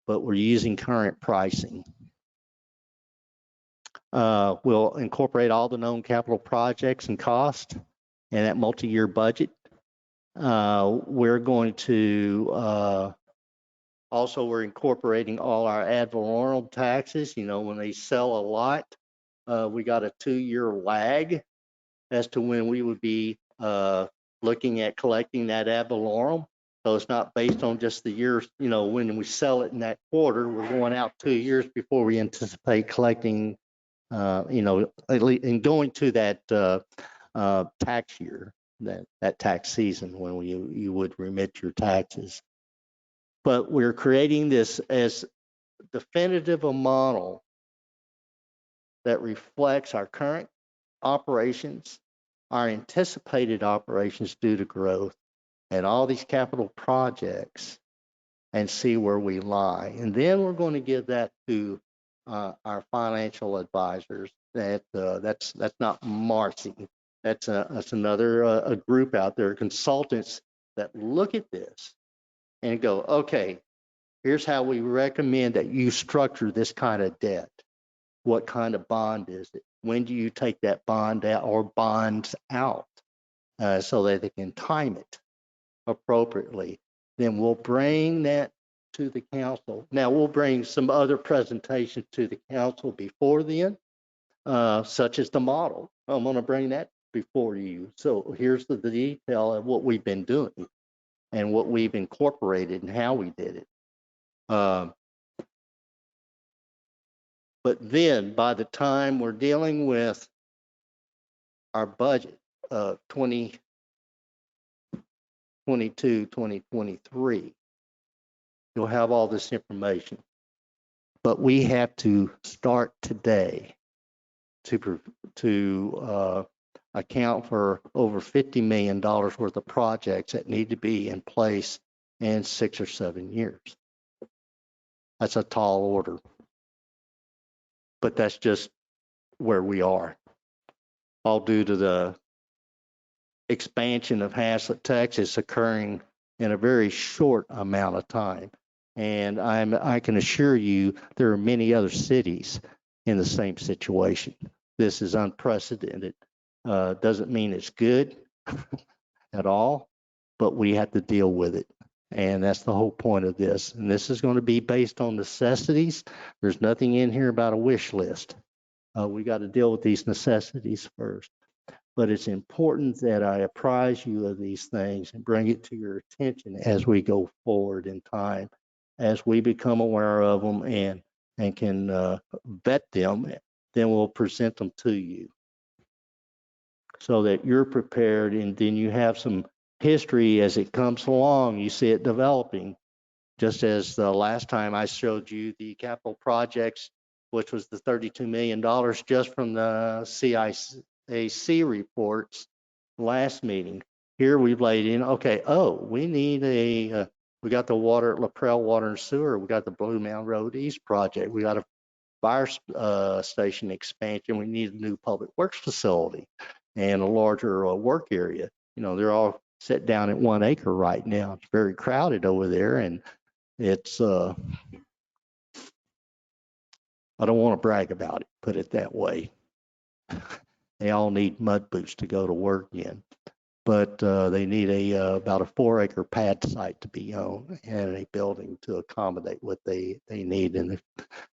but we're using current pricing. We'll incorporate all the known capital projects and cost in that multi-year budget. We're going to also, we're incorporating all our ad valorem taxes. When they sell a lot, we got a 2-year lag as to when we would be looking at collecting that ad valorem. So it's not based on just the years, when we sell it in that quarter. We're going out 2 years before we anticipate collecting, at least, and going to that tax year, that tax season when you would remit your taxes. But we're creating this as definitive a model that reflects our current operations, our anticipated operations due to growth, and all these capital projects, and see where we lie. And then we're going to give that to our financial advisors. That's not Marcy. That's another a group out there, consultants that look at this and go, okay, here's how we recommend that you structure this kind of debt. What kind of bond is it? When do you take that bond out or bonds out so that they can time it appropriately? Then we'll bring that to the council. Now we'll bring some other presentations to the council before then, such as the model. I'm going to bring that before you. So here's the detail of what we've been doing and what we've incorporated and how we did it. But then by the time we're dealing with our budget of 2022, 2023, you'll have all this information. But we have to start today to account for over $50 million worth of projects that need to be in place in 6 or 7 years. That's a tall order, but that's just where we are, all due to the expansion of Haslett, Texas occurring in a very short amount of time. And I can assure you there are many other cities in the same situation. This is unprecedented. Doesn't mean it's good at all, but we have to deal with it. And that's the whole point of this. And this is going to be based on necessities. There's nothing in here about a wish list. We got to deal with these necessities first. But it's important that I apprise you of these things and bring it to your attention as we go forward in time, as we become aware of them and can vet them, then we'll present them to you so that you're prepared, and then you have some history as it comes along. You see it developing, just as the last time I showed you the capital projects, which was the $32 million just from the CIAC reports last meeting. Here we've laid in, okay, we need we got the water at LaPrelle Water and Sewer, we got the Blue Mountain Road East project, we got a fire station expansion, we need a new public works facility and a larger work area. You know, they're all set down at 1 acre right now. It's very crowded over there, and it's, I don't want to brag about it, put it that way. They all need mud boots to go to work in, but they need about a 4 acre pad site to be on and a building to accommodate what they need, and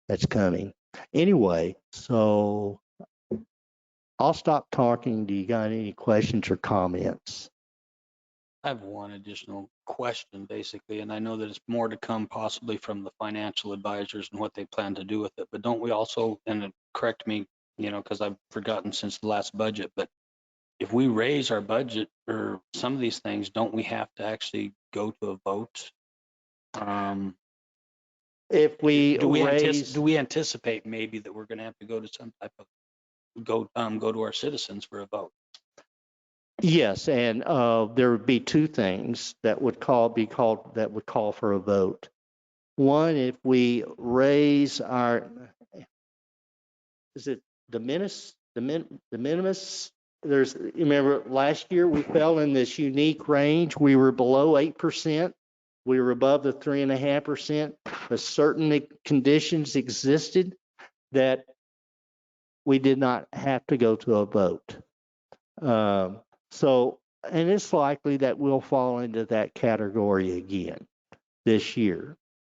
that's coming. Anyway, so I'll stop talking. Do you got any questions or comments? I have one additional question, basically, and I know that it's more to come possibly from the financial advisors and what they plan to do with it. But don't we also, and correct me, because I've forgotten since the last budget, but if we raise our budget or some of these things, don't we have to actually go to a vote? If we do raise, we anticipate maybe that we're going to have to go to some type of go to our citizens for a vote? yes, and there would be two things that would call for a vote. One, if we raise our, is it de minimis? Remember last year we fell in this unique range. We were below 8%. We were above the 3.5%, but certain conditions existed that we did not have to go to a vote. So, and it's likely that we'll fall into that category again this year.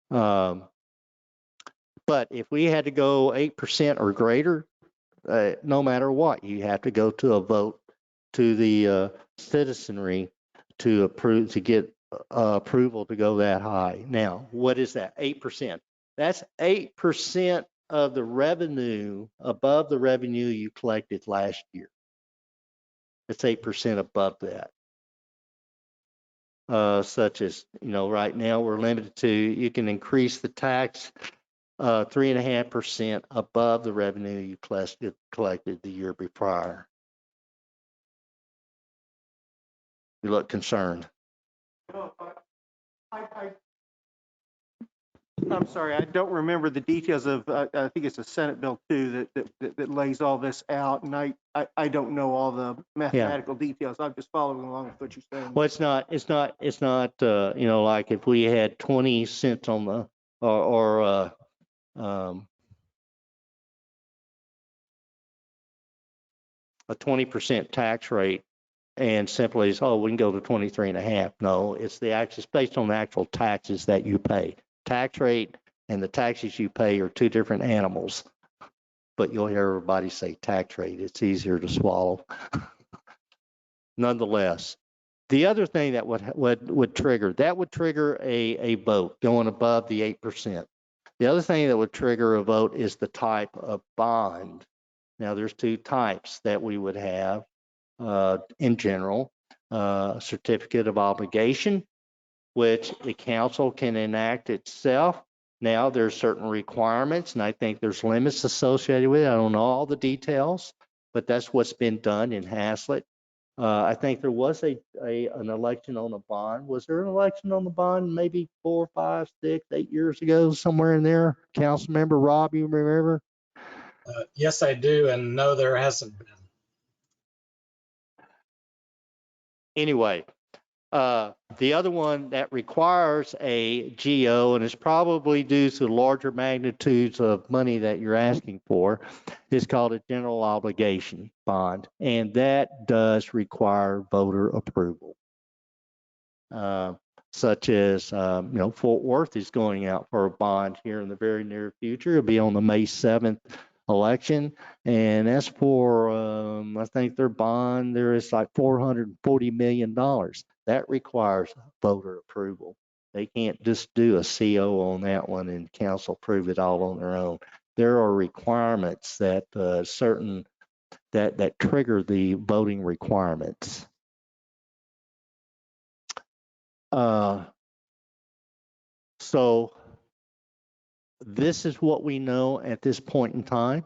But if we had to go 8% or greater, no matter what, you have to go to a vote to the citizenry to approve, to get approval to go that high. Now, what is that? 8%. That's 8% of the revenue above the revenue you collected last year. It's 8% above that. Such as, right now we're limited to, you can increase the tax 3.5% above the revenue you collected the year prior. You look concerned. I'm sorry, I don't remember the details of, I think it's a Senate Bill 2 that lays all this out, and I don't know all the mathematical details. I'm just following along with what you're saying. Well, it's not like if we had 20 cents on the, or a 20% tax rate and simply is, we can go to 23.5. No, it's based on the actual taxes that you pay. Tax rate and the taxes you pay are two different animals, but you'll hear everybody say tax rate. It's easier to swallow. Nonetheless, the other thing that would trigger a vote going above the 8%. The other thing that would trigger a vote is the type of bond. Now, there's two types that we would have in general. Certificate of obligation, which the council can enact itself. Now, there's certain requirements, and I think there's limits associated with it. I don't know all the details, but that's what's been done in Haslett. I think there was an election on the bond. Was there an election on the bond maybe 4, 5, 6, 8 years ago, somewhere in there? Councilmember Rob, you remember? Yes, I do, and no, there hasn't been. Anyway, The other one that requires a GO, and it's probably due to larger magnitudes of money that you're asking for, is called a general obligation bond, and that does require voter approval. Such as, Fort Worth is going out for a bond here in the very near future. It'll be on the May 7th election, and as for, I think their bond there is like $440 million. That requires voter approval. They can't just do a CO on that one and council approve it all on their own. There are requirements that that trigger the voting requirements. So this is what we know at this point in time.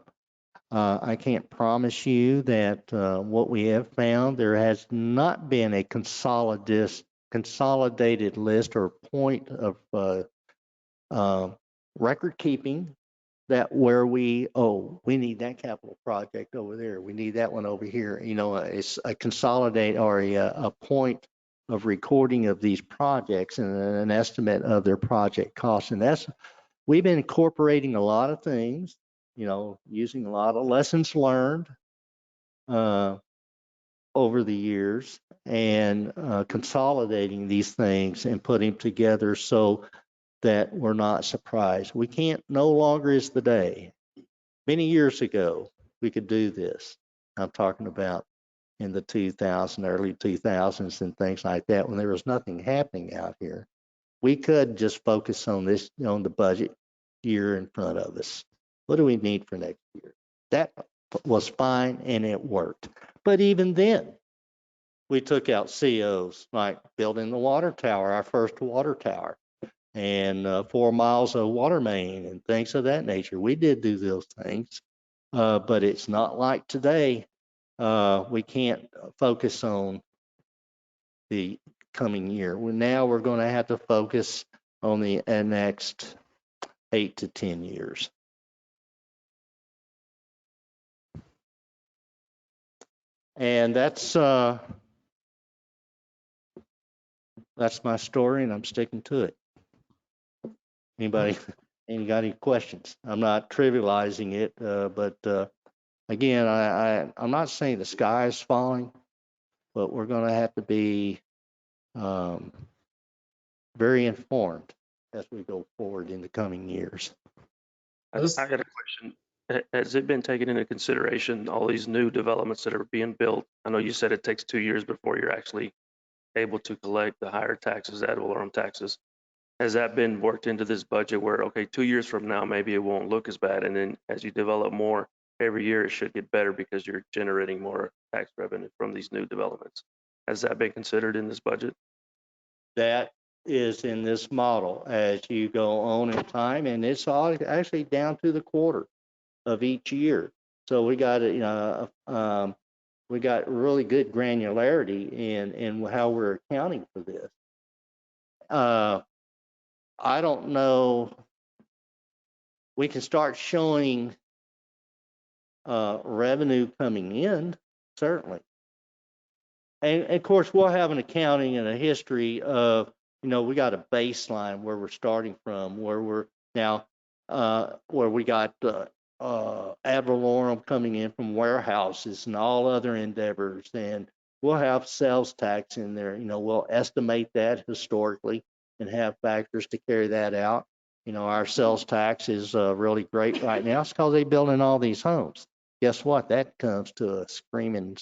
I can't promise you that what we have found, there has not been a consolidated list or point of record keeping that where we need that capital project over there. We need that one over here. It's a consolidate or a point of recording of these projects and an estimate of their project costs. And we've been incorporating a lot of things, using a lot of lessons learned over the years and consolidating these things and putting them together so that we're not surprised. We can't, no longer is the day. Many years ago, we could do this. I'm talking about in the early 2000s and things like that, when there was nothing happening out here. We could just focus on this, on the budget year in front of us. What do we need for next year? That was fine and it worked. But even then, we took out COs like building the water tower, our first water tower, and 4 miles of water main and things of that nature. We did do those things, but it's not like today. We can't focus on the coming year. Now we're going to have to focus on the next 8 to 10 years. And that's my story, and I'm sticking to it. Anybody got any questions? I'm not trivializing it, but again, I'm not saying the sky is falling, but we're going to have to be very informed as we go forward in the coming years. I got a question. Has it been taken into consideration, all these new developments that are being built? I know you said it takes 2 years before you're actually able to collect the higher taxes, ad valorem taxes. Has that been worked into this budget where, okay, 2 years from now, maybe it won't look as bad. And then as you develop more every year, it should get better because you're generating more tax revenue from these new developments. Has that been considered in this budget? That is in this model as you go on in time, and it's all actually down to the quarter of each year. So we got we got really good granularity in how we're accounting for this. I don't know. We can start showing revenue coming in, certainly. And of course, we'll have an accounting and a history of, we got a baseline where we're starting from, where we're now, where we got ad valorem coming in from warehouses and all other endeavors. And we'll have sales tax in there. We'll estimate that historically and have factors to carry that out. Our sales tax is really great right now. It's because they're building all these homes. Guess what? That comes to a screaming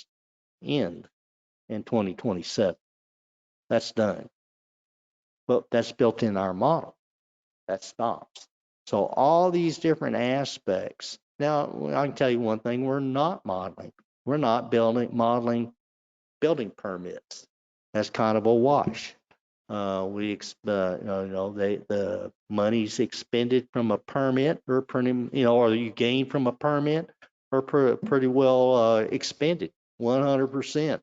end in 2027. That's done. But that's built in our model. That stops. So all these different aspects. Now, I can tell you one thing, we're not modeling. We're not modeling building permits. That's kind of a wash. The money's expended from a permit or or you gain from a permit are pretty well expended, 100%.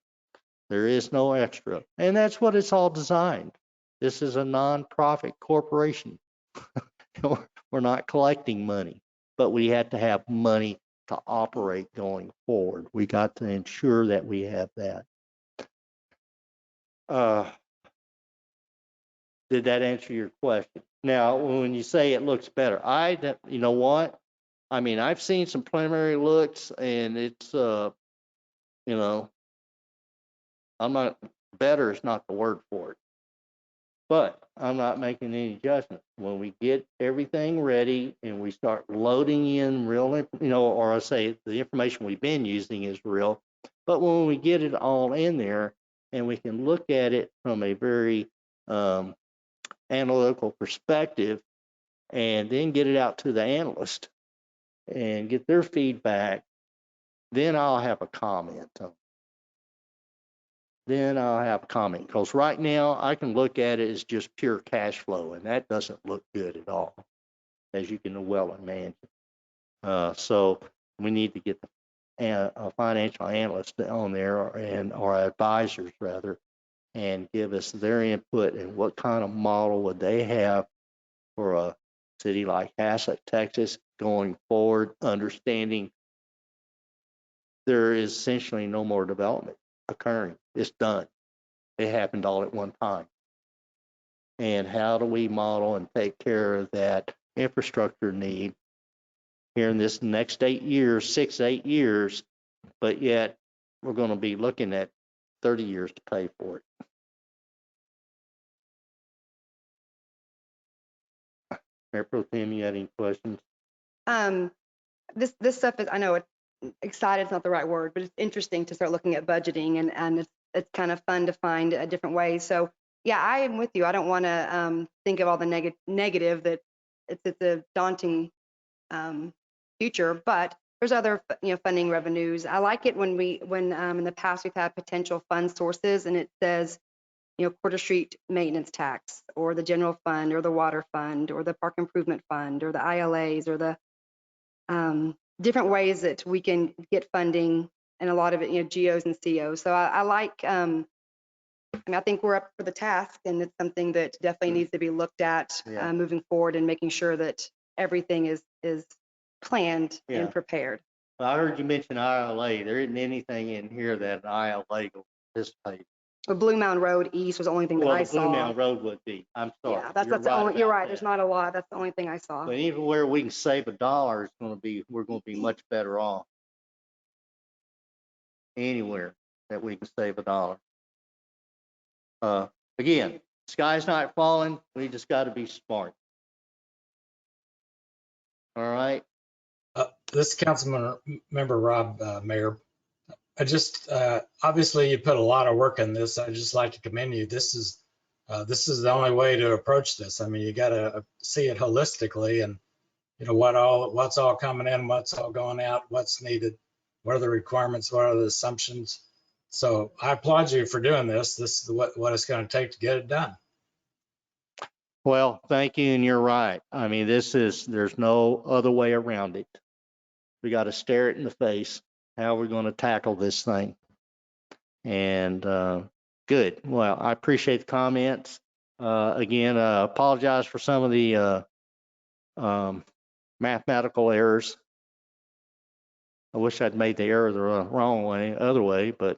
There is no extra. And that's what it's all designed. This is a nonprofit corporation. We're not collecting money, but we have to have money to operate going forward. We got to ensure that we have that. Did that answer your question? Now, when you say it looks better, you know what? I mean, I've seen some preliminary looks, and it's, you know, better is not the word for it. But I'm not making any judgment. When we get everything ready and we start loading in real, you know, or I say the information we've been using is real, but when we get it all in there and we can look at it from a very analytical perspective and then get it out to the analyst and get their feedback, then I'll have a comment. Because right now I can look at it as just pure cash flow, and that doesn't look good at all, as you can well imagine. So we need to get a financial analyst on there, or advisors rather, and give us their input and what kind of model would they have for a city like Haslett, Texas, going forward, understanding there is essentially no more development occurring. It's done. It happened all at one time. And how do we model and take care of that infrastructure need here in this next 8 years, 6, 8 years, but yet we're going to be looking at 30 years to pay for it. Mayor Pro Tem, you had any questions? This stuff is, I know excited is not the right word, but it's interesting to start looking at budgeting, and it's kind of fun to find different ways. So yeah, I am with you. I don't want to think of all the negative that it's a daunting future, but there's other funding revenues. I like it when in the past we've had potential fund sources, and it says Quarter Street maintenance tax, or the general fund, or the water fund, or the park improvement fund, or the ILAs, or the different ways that we can get funding, and a lot of it, GOs and COs. So I like, I think we're up for the task, and it's something that definitely needs to be looked at moving forward, and making sure that everything is planned and prepared. Well, I heard you mention ILA. There isn't anything in here that an ILA will participate. Well, Blue Mountain Road East was the only thing that I saw. Blue Mountain Road would be. I'm sorry. Yeah, that's the only. You're right. There's not a lot. That's the only thing I saw. But even where we can save $1, we're going to be much better off. Anywhere that we can save $1. Again, sky's not falling. We just got to be smart. All right. This councilman member Rob, Mayor, I just obviously you put a lot of work in this. I just like to commend you. This is the only way to approach this. I mean, you got to see it holistically, and what's all coming in, what's all going out, what's needed, what are the requirements, what are the assumptions. So I applaud you for doing this. This is what it's going to take to get it done. Well, thank you, and you're right. I mean, there's no other way around it. We got to stare it in the face. How we're going to tackle this thing. And good. Well, I appreciate the comments. Again, apologize for some of the mathematical errors. I wish I'd made the error the wrong way, other way, but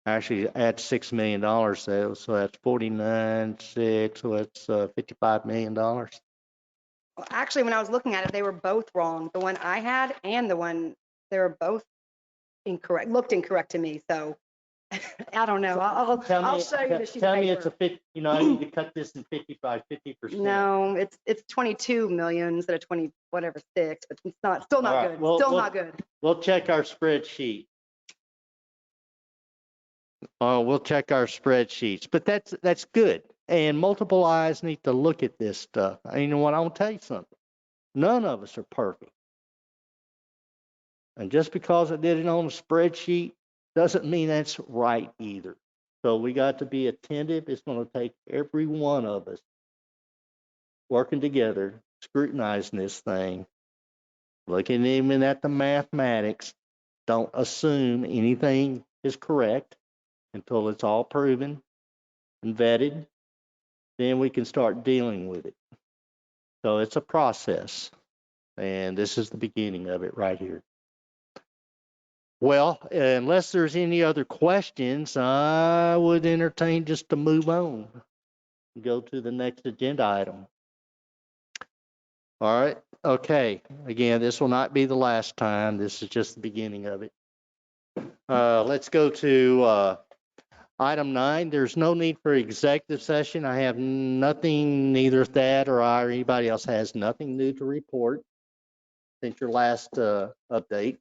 actually add $6 million there, so that's 49.6, so that's $55 million. Well, actually, when I was looking at it, they were both wrong. The one I had and the one, they were both incorrect, looked incorrect to me. So I don't know. I'll show you the sheet Tell of me paper. it's a 50, I need to cut this in 50%. No, it's 22 million instead of 20 whatever 6, but it's still not Right, good. well, Not good. We'll check our spreadsheet. We'll check our spreadsheets, but that's good. And multiple eyes need to look at this stuff. And you know what? I will tell you something. None of us are perfect. And just because I did it on a spreadsheet doesn't mean that's right either. So we got to be attentive. It's going to take every one of us working together, scrutinizing this thing, looking even at the mathematics. Don't assume anything is correct until it's all proven and vetted. Then we can start dealing with it. So it's a process. And this is the beginning of it right here. Well, unless there's any other questions, I would entertain just to move on. go to the next agenda item. All right, okay. Again, this will not be the last time. This is just the beginning of it. Let's go to item 9. There's no need for executive session. I have nothing, neither Thad or I or anybody else has nothing new to report since your last update.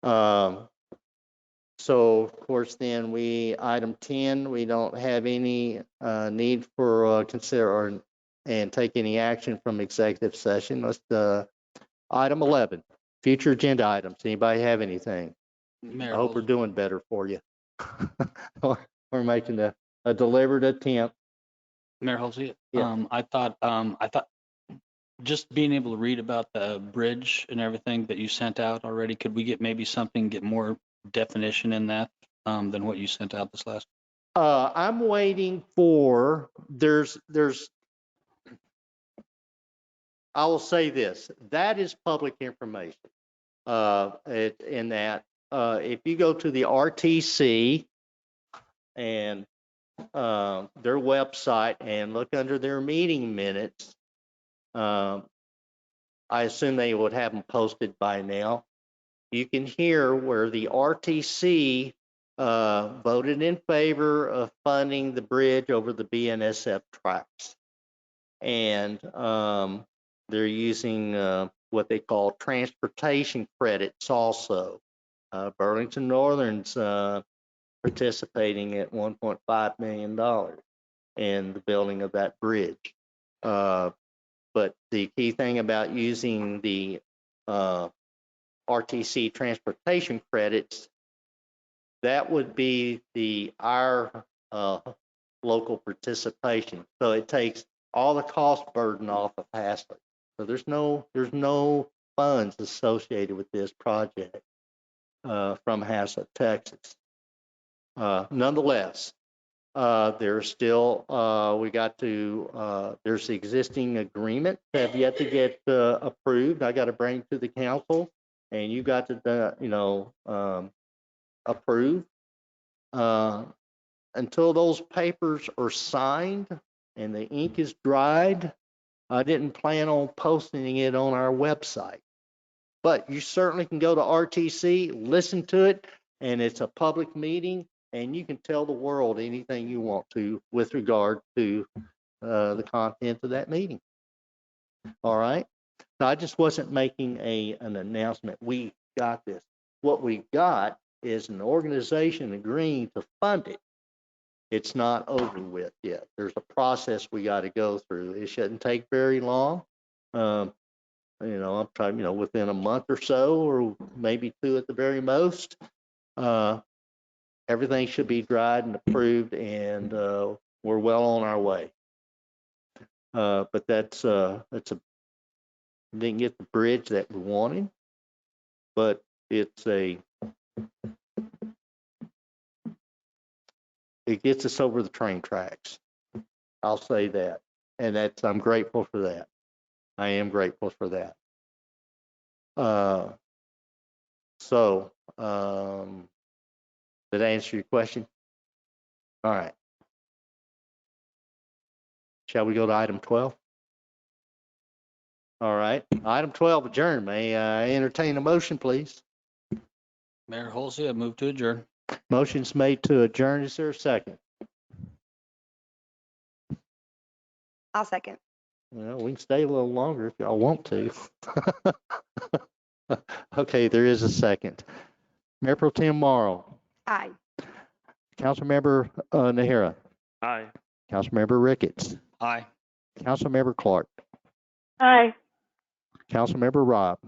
So of course, then item 10, we don't have any need for consider and take any action from executive session. Let's item 11, future agenda items. Anybody have anything? Mayor I hope we're Holsey. doing better for you. We're making a deliberate attempt. Mayor Halsey, Yeah. I thought just being able to read about the bridge and everything that you sent out already, could we get maybe get more definition in that than what you sent out this last? I'm waiting for, I will say this, that is public information. In that, if you go to the RTC and their website and look under their meeting minutes, I assume they would have them posted by now. You can hear where the RTC voted in favor of funding the bridge over the BNSF tracks. And they're using what they call transportation credits also. Burlington Northern's participating at $1.5 million in the building of that bridge. But the key thing about using the RTC transportation credits, that would be our local participation. So it takes all the cost burden off of Haslett. So there's no funds associated with this project from Haslett, Texas. Nonetheless, there's still there's the existing agreement that have yet to get approved. I got to bring to the council, and you got to approve. Until those papers are signed and the ink is dried, I didn't plan on posting it on our website. But you certainly can go to RTC, listen to it, and it's a public meeting, and you can tell the world anything you want to with regard to the content of that meeting. All right? So I just wasn't making an announcement. We got this. What we got is an organization agreeing to fund it. It's not over with yet. There's a process we got to go through. It shouldn't take very long. I'm trying, within a month or so, or maybe 2 at the very most. Everything should be dried and approved, and we're well on our way. But didn't get the bridge that we wanted, but it gets us over the train tracks. I'll say that, and I'm grateful for that. I am grateful for that. Did I answer your question? All right. Shall we go to item 12? All right. Item 12, adjourn. May I entertain a motion, please? Mayor Halsey, I move to adjourn. Motion's made to adjourn. Is there a second? I'll second. Well, we can stay a little longer if y'all want to. Okay, there is a second. Mayor Pro Tem Morrow. Aye. Councilmember Nahara. Aye. Councilmember Ricketts. Aye. Councilmember Clark. Aye. Councilmember Robb.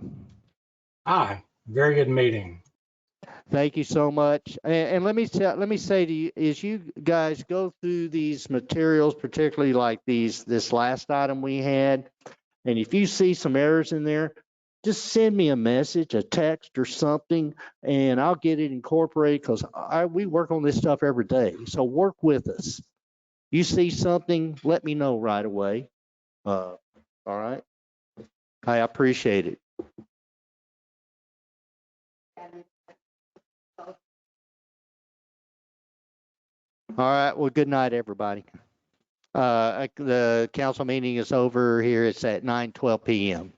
Aye, very good meeting. Thank you so much. And let me say to you, as you guys go through these materials, particularly like this last item we had, and if you see some errors in there, just send me a message, a text or something, and I'll get it incorporated, because we work on this stuff every day. So work with us. You see something, let me know right away. All right? I appreciate it. All right. Well, good night, everybody. The council meeting is over here. It's at 9:12 p.m.